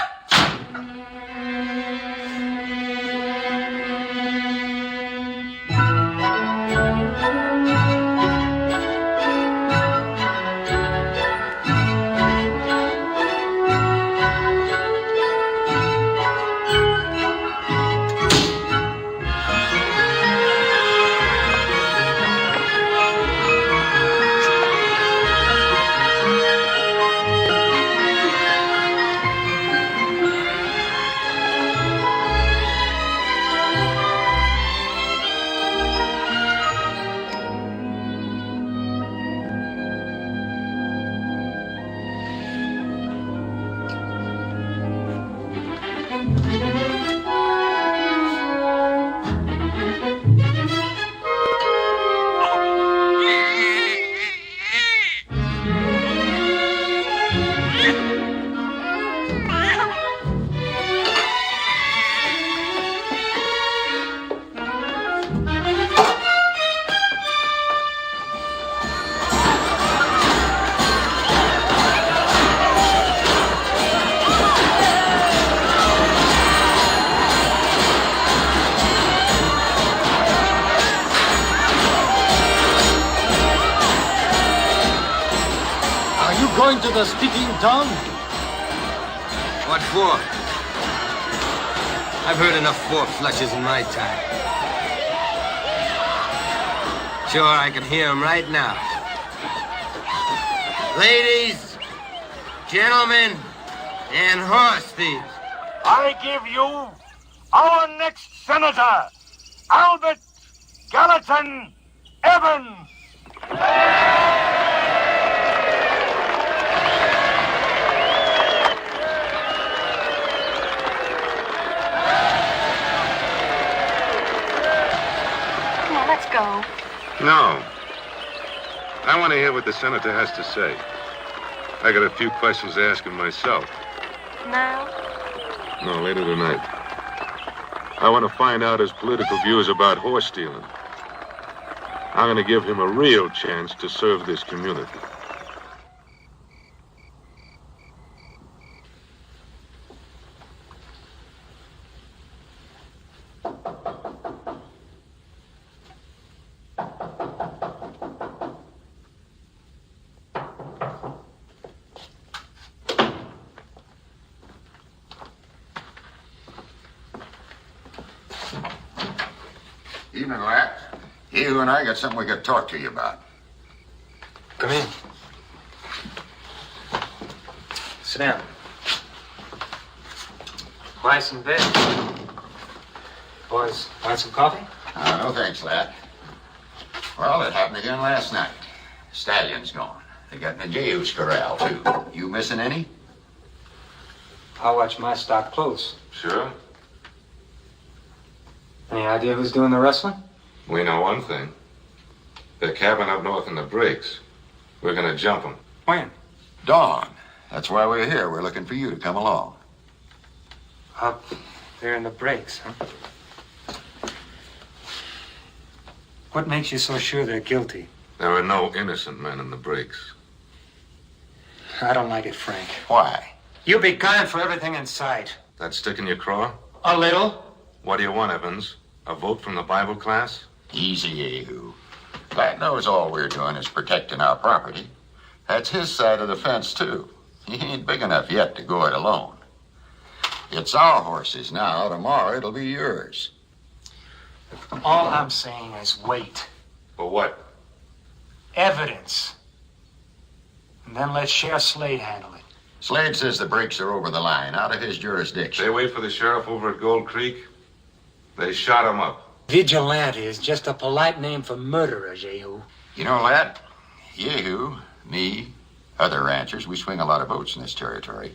Going to the speaking tongue? What for? I've heard enough four flushes in my time. Sure, I can hear them right now. Ladies, gentlemen, and horse thieves. I give you our next senator, Albert Gallatin Evans. Let's go. No. I want to hear what the senator has to say. I got a few questions to ask him myself. Now? No, later tonight. I want to find out his political views about horse stealing. I'm going to give him a real chance to serve this community. Evening, lad. You and I got something we got to talk to you about. Come in. Sit down. Buy some bed. Boys, want some coffee? No thanks, lad. Well, it happened again last night. Stallion's gone. They got in a Jehu's corral, too. You missing any? I'll watch my stock close. Sure. Any idea who's doing the wrestling? We know one thing. They're camping up north in the breaks. We're going to jump them. When? Dawn. That's why we're here. We're looking for you to come along. Up there in the breaks, huh? What makes you so sure they're guilty? There are no innocent men in the breaks. I don't like it, Frank. Why? You be gunning for everything in sight. That stick in your craw? A little. What do you want, Evans? A vote from the Bible class? Easy, Yehu. God knows all we're doing is protecting our property. That's his side of the fence, too. He ain't big enough yet to go it alone. It's our horses now. Tomorrow it'll be yours. All I'm saying is wait. For what? Evidence. And then let Sheriff Slade handle it. Slade says the brakes are over the line, out of his jurisdiction. They wait for the sheriff over at Gold Creek. They shot him up. Vigilante is just a polite name for murderer, Jehu. You know, lad, Yehu, me, other ranchers, we swing a lot of votes in this territory.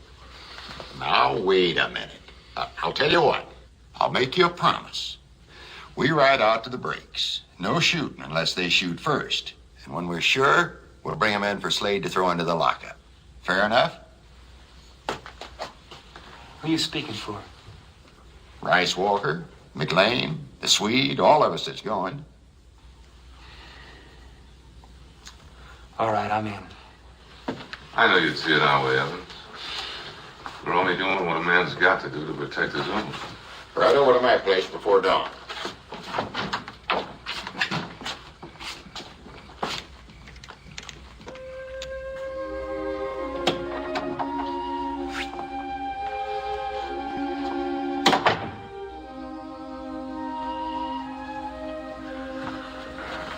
Now, wait a minute. I'll tell you what. I'll make you a promise. We ride out to the breaks. No shooting unless they shoot first. And when we're sure, we'll bring them in for Slade to throw into the lockup. Fair enough? Who are you speaking for? Rice Walker, McLean, the Swede, all of us that's going. All right, I'm in. I know you'd see it our way, Evans. We're only doing what a man's got to do to protect his own. Right over to my place before dawn.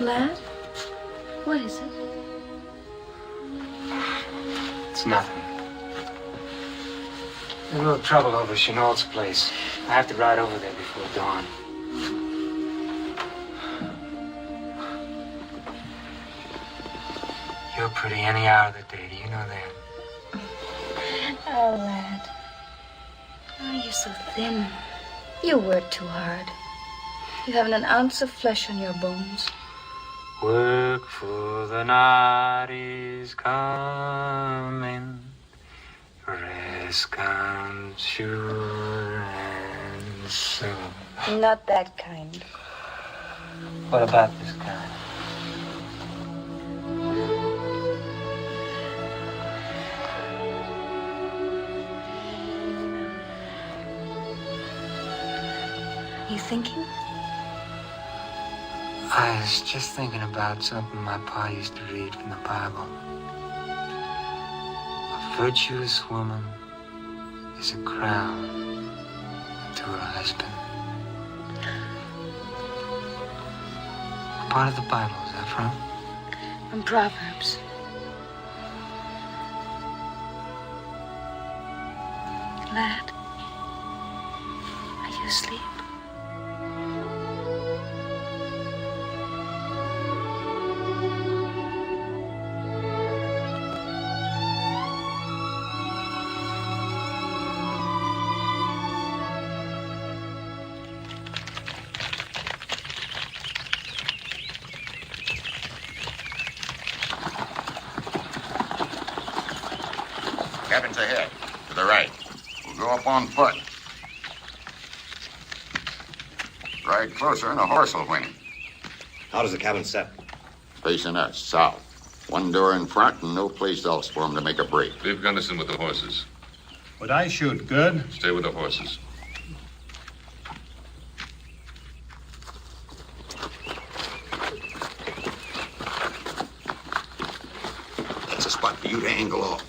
Lad? What is it? It's nothing. There's a little trouble over Chenault's place. I have to ride over there before dawn. You're pretty any hour of the day. Do you know that? Oh, lad. Oh, you're so thin. You work too hard. You haven't an ounce of flesh on your bones. Work for the night is coming. Rest comes sure and soon. Not that kind. What about this kind? You thinking? I was just thinking about something my pa used to read from the Bible. A virtuous woman is a crown to her husband. What part of the Bible is that from? From Proverbs. Lad, are you asleep? Cabin's ahead, to the right. We'll go up on foot. Ride closer and a horse will win. How does the cabin set? Facing us, south. One door in front and no place else for him to make a break. Leave Gunderson with the horses. Would I shoot good? Stay with the horses. That's a spot for you to angle off.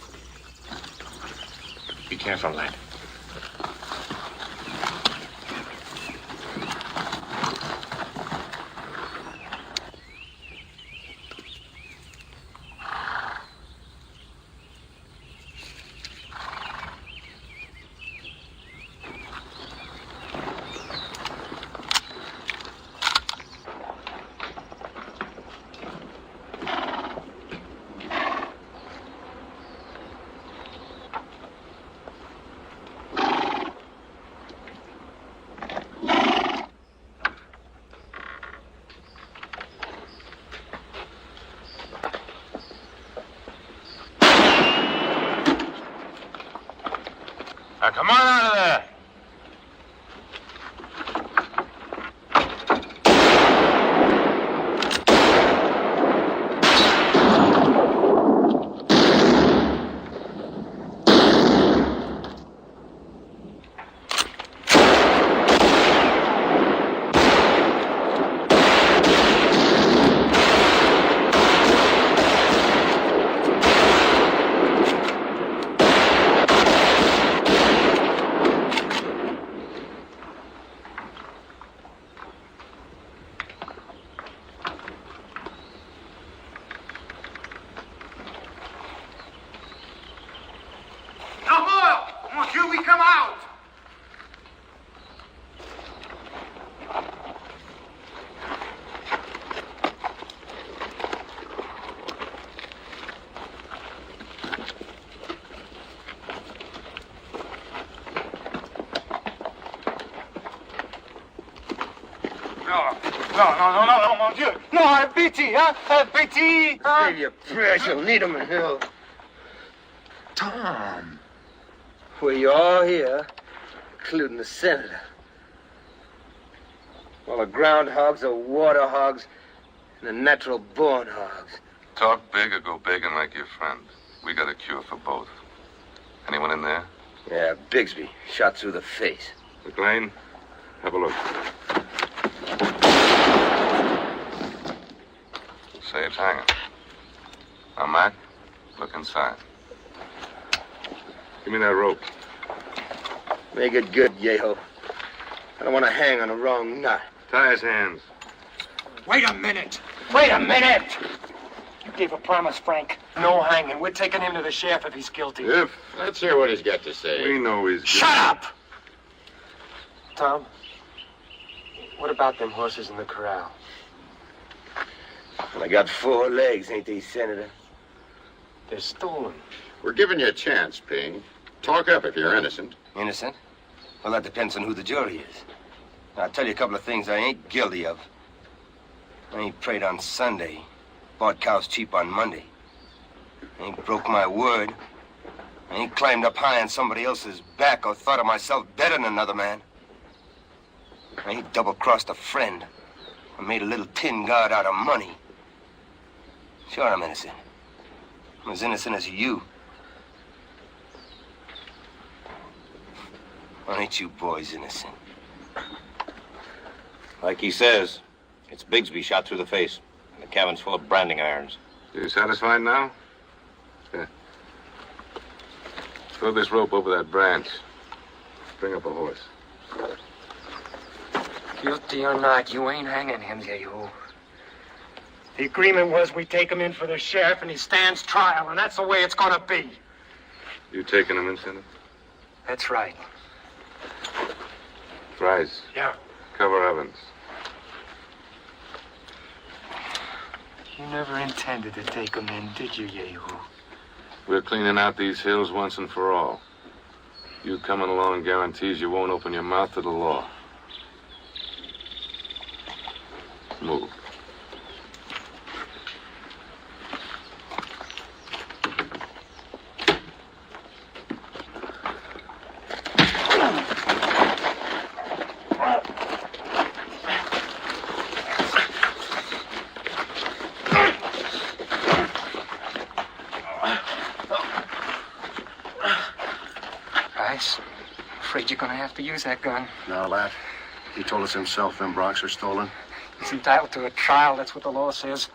Be careful, lad. No, mon Dieu. No, I have BT, huh? I have BT. Huh? Save your prayers. You'll need them in hell. Tom. Well, you're all here, including the senator. Well, the groundhogs, the water hogs, and the natural-born hogs. Talk big or go begging like your friend. We got a cure for both. Anyone in there? Yeah, Bigsby, shot through the face. McLean, have a look. Save's hanging. Now, Mac, look inside. Give me that rope. Make it good, Yeho. I don't want to hang on the wrong knot. Tie his hands. Wait a minute. Wait a minute. You gave a promise, Frank. No hanging. We're taking him to the sheriff if he's guilty. If. Let's hear what he's got to say. We know he's guilty. Shut up! Tom, what about them horses in the corral? Well, I got 4 legs, ain't they, Senator? They're stolen. We're giving you a chance, Ping. Talk up if you're innocent. Innocent? Well, that depends on who the jury is. I'll tell you a couple of things I ain't guilty of. I ain't prayed on Sunday. Bought cows cheap on Monday. I ain't broke my word. I ain't climbed up high on somebody else's back or thought of myself better than another man. I ain't double-crossed a friend or made a little tin god out of money. Sure, I'm innocent. I'm as innocent as you. Why ain't you boys innocent? Like he says, it's Bigsby shot through the face. The cabin's full of branding irons. You satisfied now? Yeah. Throw this rope over that branch. Bring up a horse. Guilty or not, you ain't hanging him, Yehu. The agreement was we take him in for the sheriff and he stands trial, and that's the way it's gonna be. You taking him in, Senator? That's right. Thrice. Yeah. Cover Evans. You never intended to take him in, did you, Yehu? We're cleaning out these hills once and for all. You coming along guarantees you won't open your mouth to the law. Move. Price, afraid you're gonna have to use that gun. Now, lad, he told us himself them broncs are stolen. He's entitled to a trial, that's what the law says.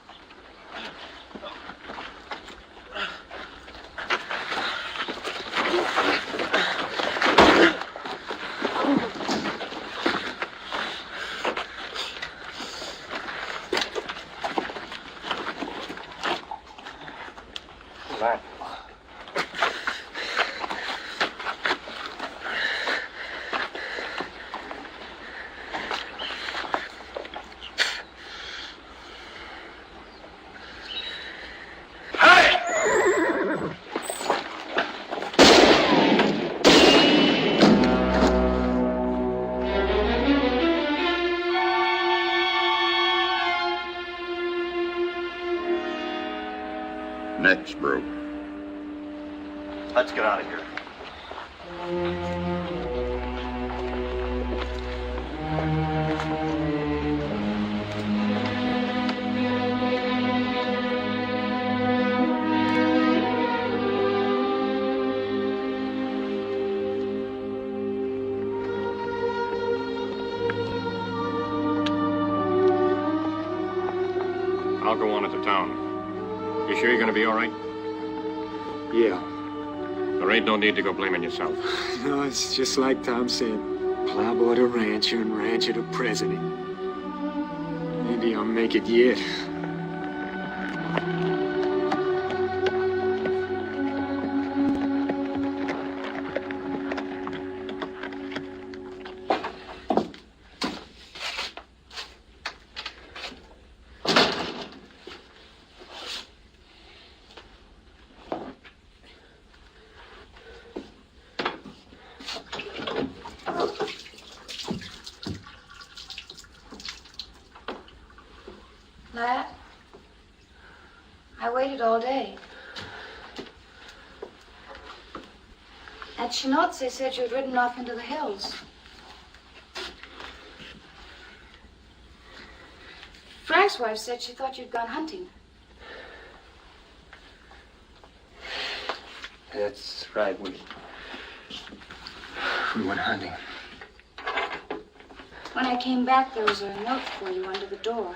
Lad. Next, bro. Let's get out of here. I'll go on into town. You sure you're gonna be all right? Yeah. There ain't no need to go blaming yourself. No, it's just like Tom said. Plowboy to rancher and rancher to president. Maybe I'll make it yet. waited all day. At Chenot's, they said you had ridden off into the hills. Frank's wife said she thought you'd gone hunting. That's right. We went hunting. When I came back, there was a note for you under the door.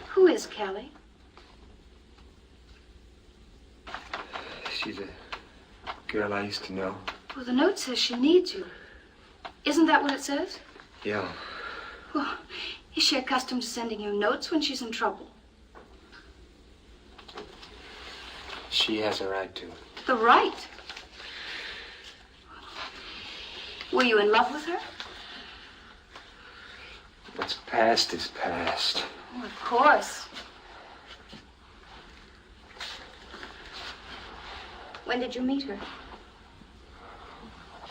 Who is Kelly? She's a girl I used to know. Well, the note says she needs you. Isn't that what it says? Yeah. Well, is she accustomed to sending you notes when she's in trouble? She has a right to. The right? Were you in love with her? What's past is past. Oh, of course. When did you meet her?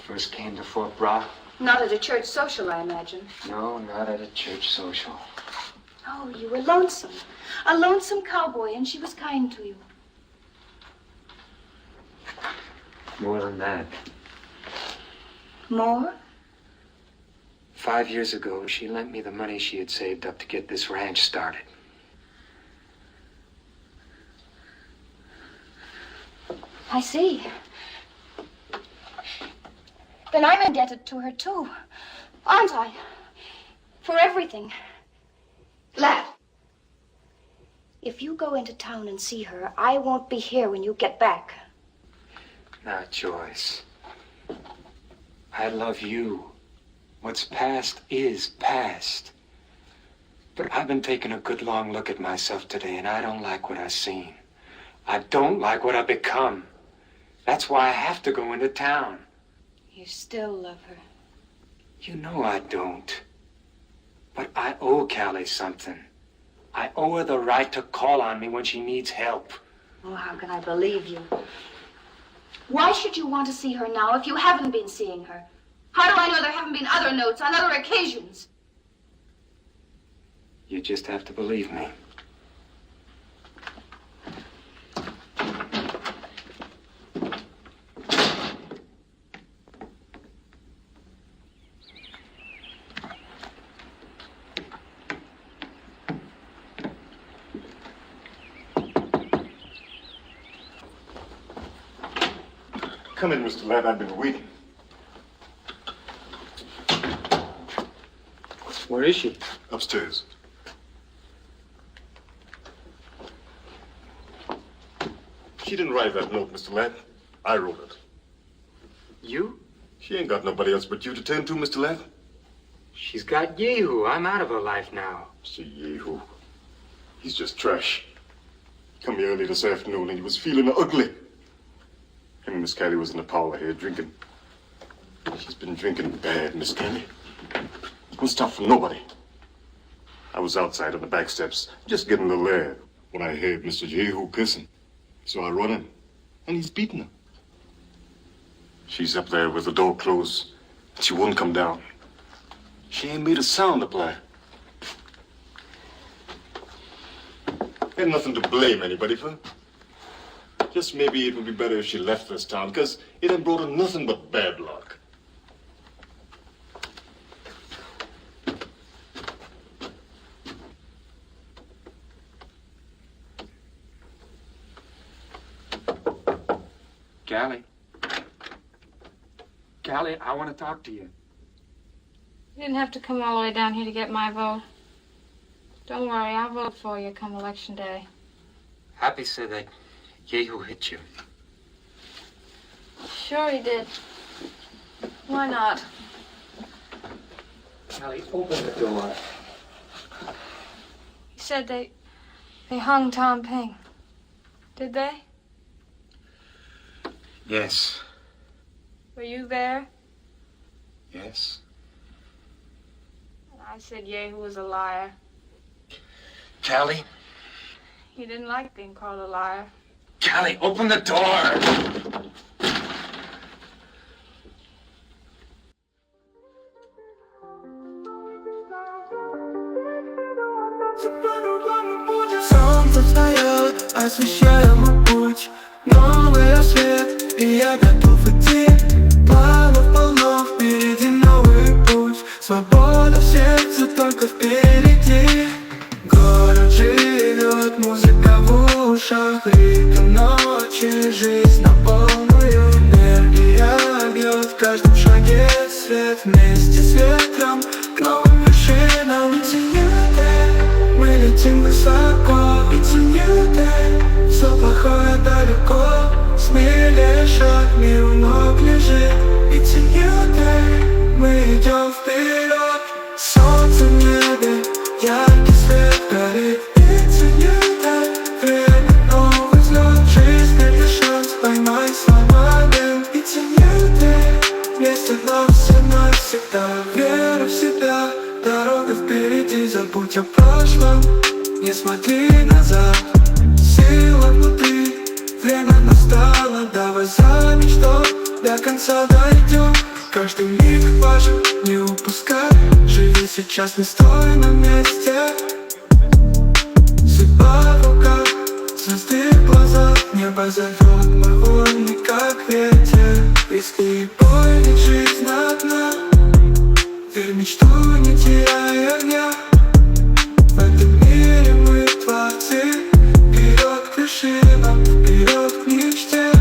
First came to Fort Brock. Not at a church social, I imagine. No, not at a church social. Oh, you were lonesome. A lonesome cowboy, and she was kind to you. More than that. More? 5 years ago, she lent me the money she had saved up to get this ranch started. I see. Then I'm indebted to her, too. Aren't I? For everything. Lad, if you go into town and see her, I won't be here when you get back. Now, Joyce, I love you. What's past is past. But I've been taking a good long look at myself today, and I don't like what I've seen. I don't like what I've become. That's why I have to go into town. You still love her. You know I don't. But I owe Callie something. I owe her the right to call on me when she needs help. Oh, how can I believe you? Why should you want to see her now if you haven't been seeing her? How do I know there haven't been other notes on other occasions? You just have to believe me. Come in, Mr. Ladd. I've been waiting. Where is she? Upstairs. She didn't write that note, Mr. Ladd. I wrote it. You? She ain't got nobody else but you to turn to, Mr. Ladd. She's got Yehu. I'm out of her life now. See, Yehu. He's just trash. Come here early this afternoon and he was feeling ugly. Him and Miss Callie was in the parlor here drinking. She's been drinking bad, Miss Callie. Won't stop for nobody. I was outside on the back steps, just getting a little air, when I heard Mr. Yehu kissing. So I run in, and he's beating her. She's up there with the door closed, and she won't come down. She ain't made a sound to play. Ain't nothing to blame anybody for. Just maybe it would be better if she left this town, because it ain't brought her nothing but bad luck. Callie. Callie, I want to talk to you. You didn't have to come all the way down here to get my vote. Don't worry, I'll vote for you come election day. Happy said that Yehu hit you. Sure he did. Why not? Callie, open the door. He said they hung Tom Ping. Did they? Yes. Were you there? Yes. I said Yehu was a liar. Callie? He didn't like being called a liar. Callie, open the door! освещая мой путь. Новый рассвет, и я готов идти. Планов полно, впереди новый путь. Свобода в сердце, только впереди. Город живет, музыка в ушах, ритм ночи, жизнь на полную. Энергия бьет в каждом шаге свет. Вместе с ветром к новым вершинам. It's a new day, мы летим высоко. It's a new day, все плохое далеко. Смелее шаг, мир у ног лежит. It's a new day, мы идем вперед. Солнце в небе, яркий свет горит. It's a new day, время новый взлет. Жизнь — это шанс, поймай свободу. It's a new day, вместе навсегда. Вера в себя, дорога впереди. Забудь о прошлом, не смотри назад. Сила внутри, время настало. Давай за мечтой до конца дойдем. Каждый миг важен, не упускай. Живи сейчас, не стой на месте. Судьба в руках, звезды в глазах. Небо зовет, мы вольны, как ветер. Риски и боль, ведь жизнь одна. Верь в мечту, не теряй огня. В этом мире мы творцы. Вперед к вершинам, вперед к мечте.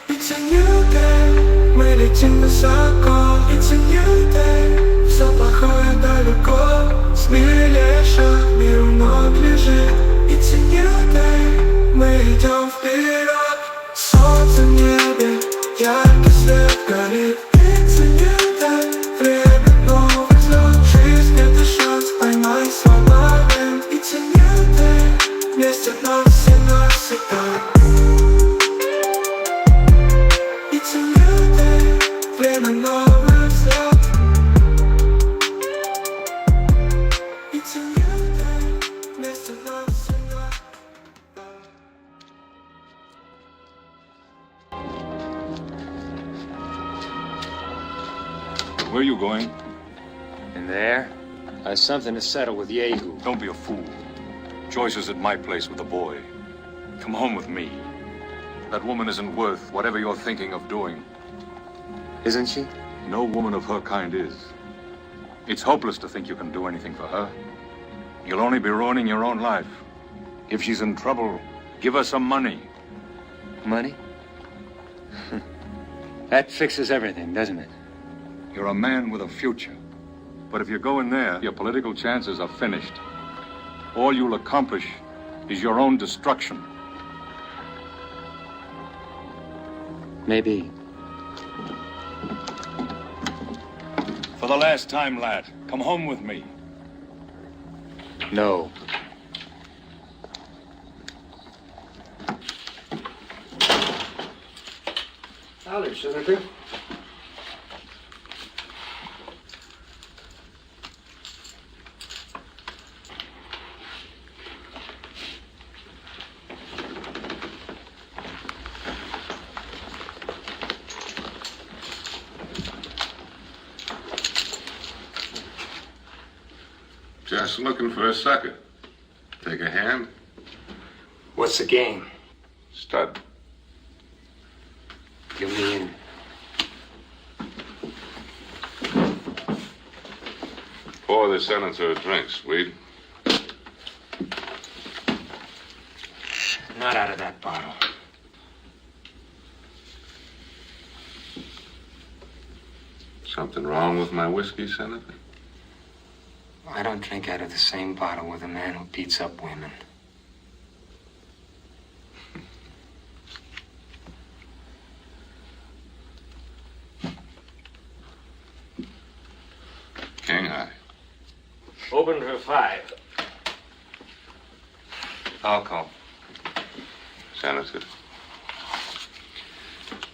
It's a new day, мы летим высоко. It's a new day, все плохое далеко. Смелее шаг, мир у ног лежит. It's a new day, мы идем вперед. Солнце в небе, яркий свет горит. It's a new day, время новый взлет. Жизнь — это шанс, поймай свободу. It's a new day, вместе навсегда. It's a new day, время новый взлет. It's a new day, вместе навсегда. Where are you going? In there, I have something to settle with Yehu. Don't be a fool. Joyce is at my place with the boy. Come home with me. That woman isn't worth whatever you're thinking of doing. Isn't she? No woman of her kind is. It's hopeless to think you can do anything for her. You'll only be ruining your own life. If she's in trouble, give her some money. Money? That fixes everything, doesn't it? You're a man with a future. But if you go in there, your political chances are finished. All you'll accomplish is your own destruction. Maybe. For the last time, lad, come home with me. No. Howdy, Senator. Just looking for a sucker. Take a hand? What's the game? Stud. Give me in. Pour the senator a drink, Swede. Not out of that bottle. Something wrong with my whiskey, Senator? I don't drink out of the same bottle with a man who beats up women. King high. Open for 5. I'll call. Senator.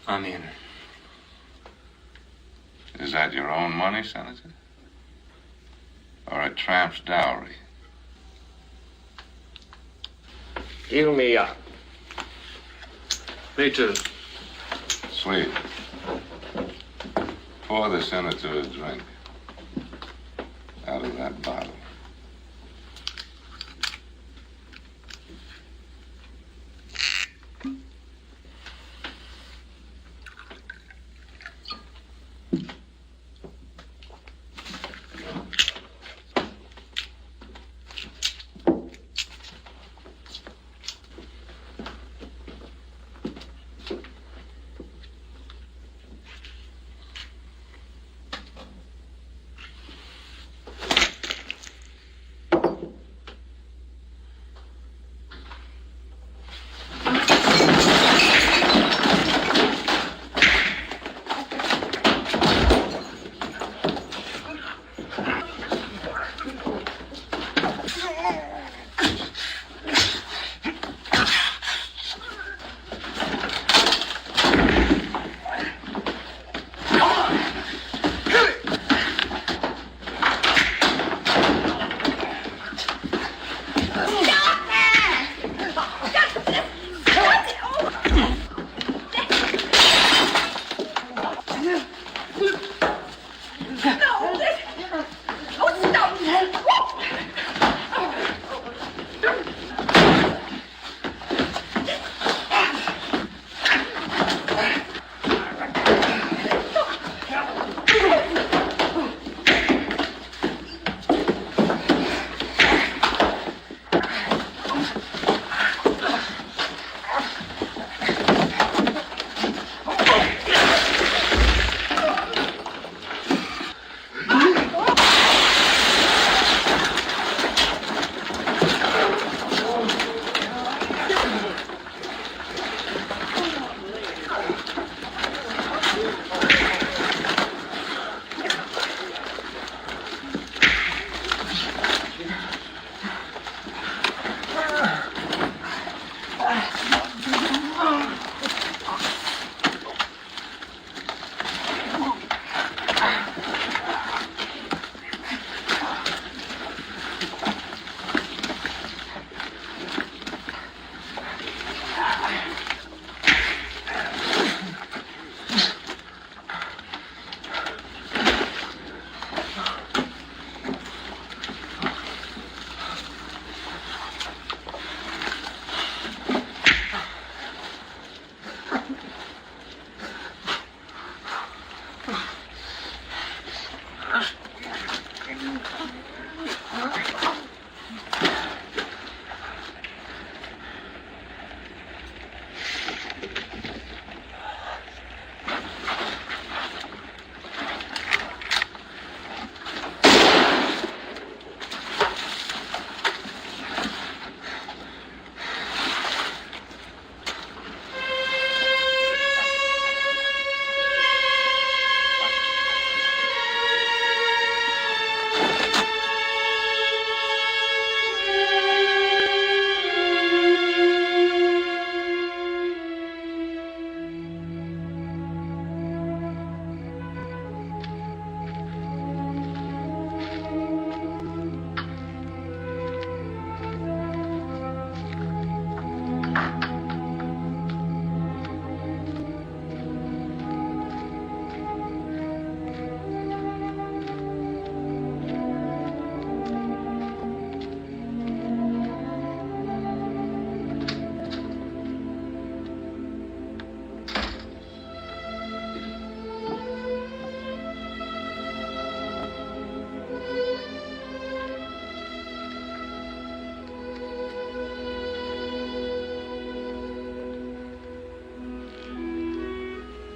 I'm in. Is that your own money, Senator? Or a tramp's dowry? Heal me up. Me too. Sweet. Pour the senator a drink. Out of that bottle.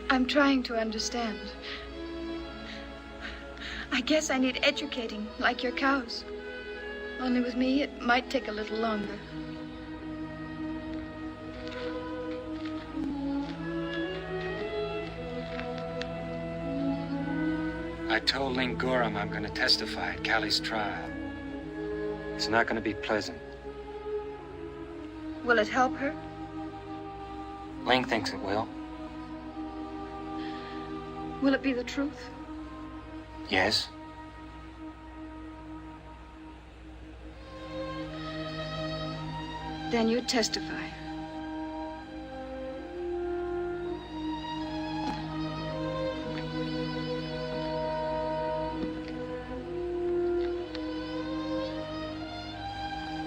I'm trying to understand. I guess I need educating, like your cows. Only with me, it might take a little longer. I told Ling Gorham I'm going to testify at Callie's trial. It's not going to be pleasant. Will it help her? Ling thinks it will. Will it be the truth? Yes. Then you testify.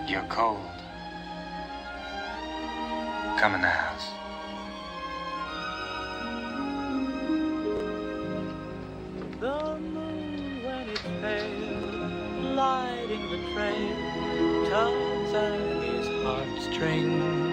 You're cold. Come in the house. The moon, when it's pale, lighting the trail, tugs at his heartstrings.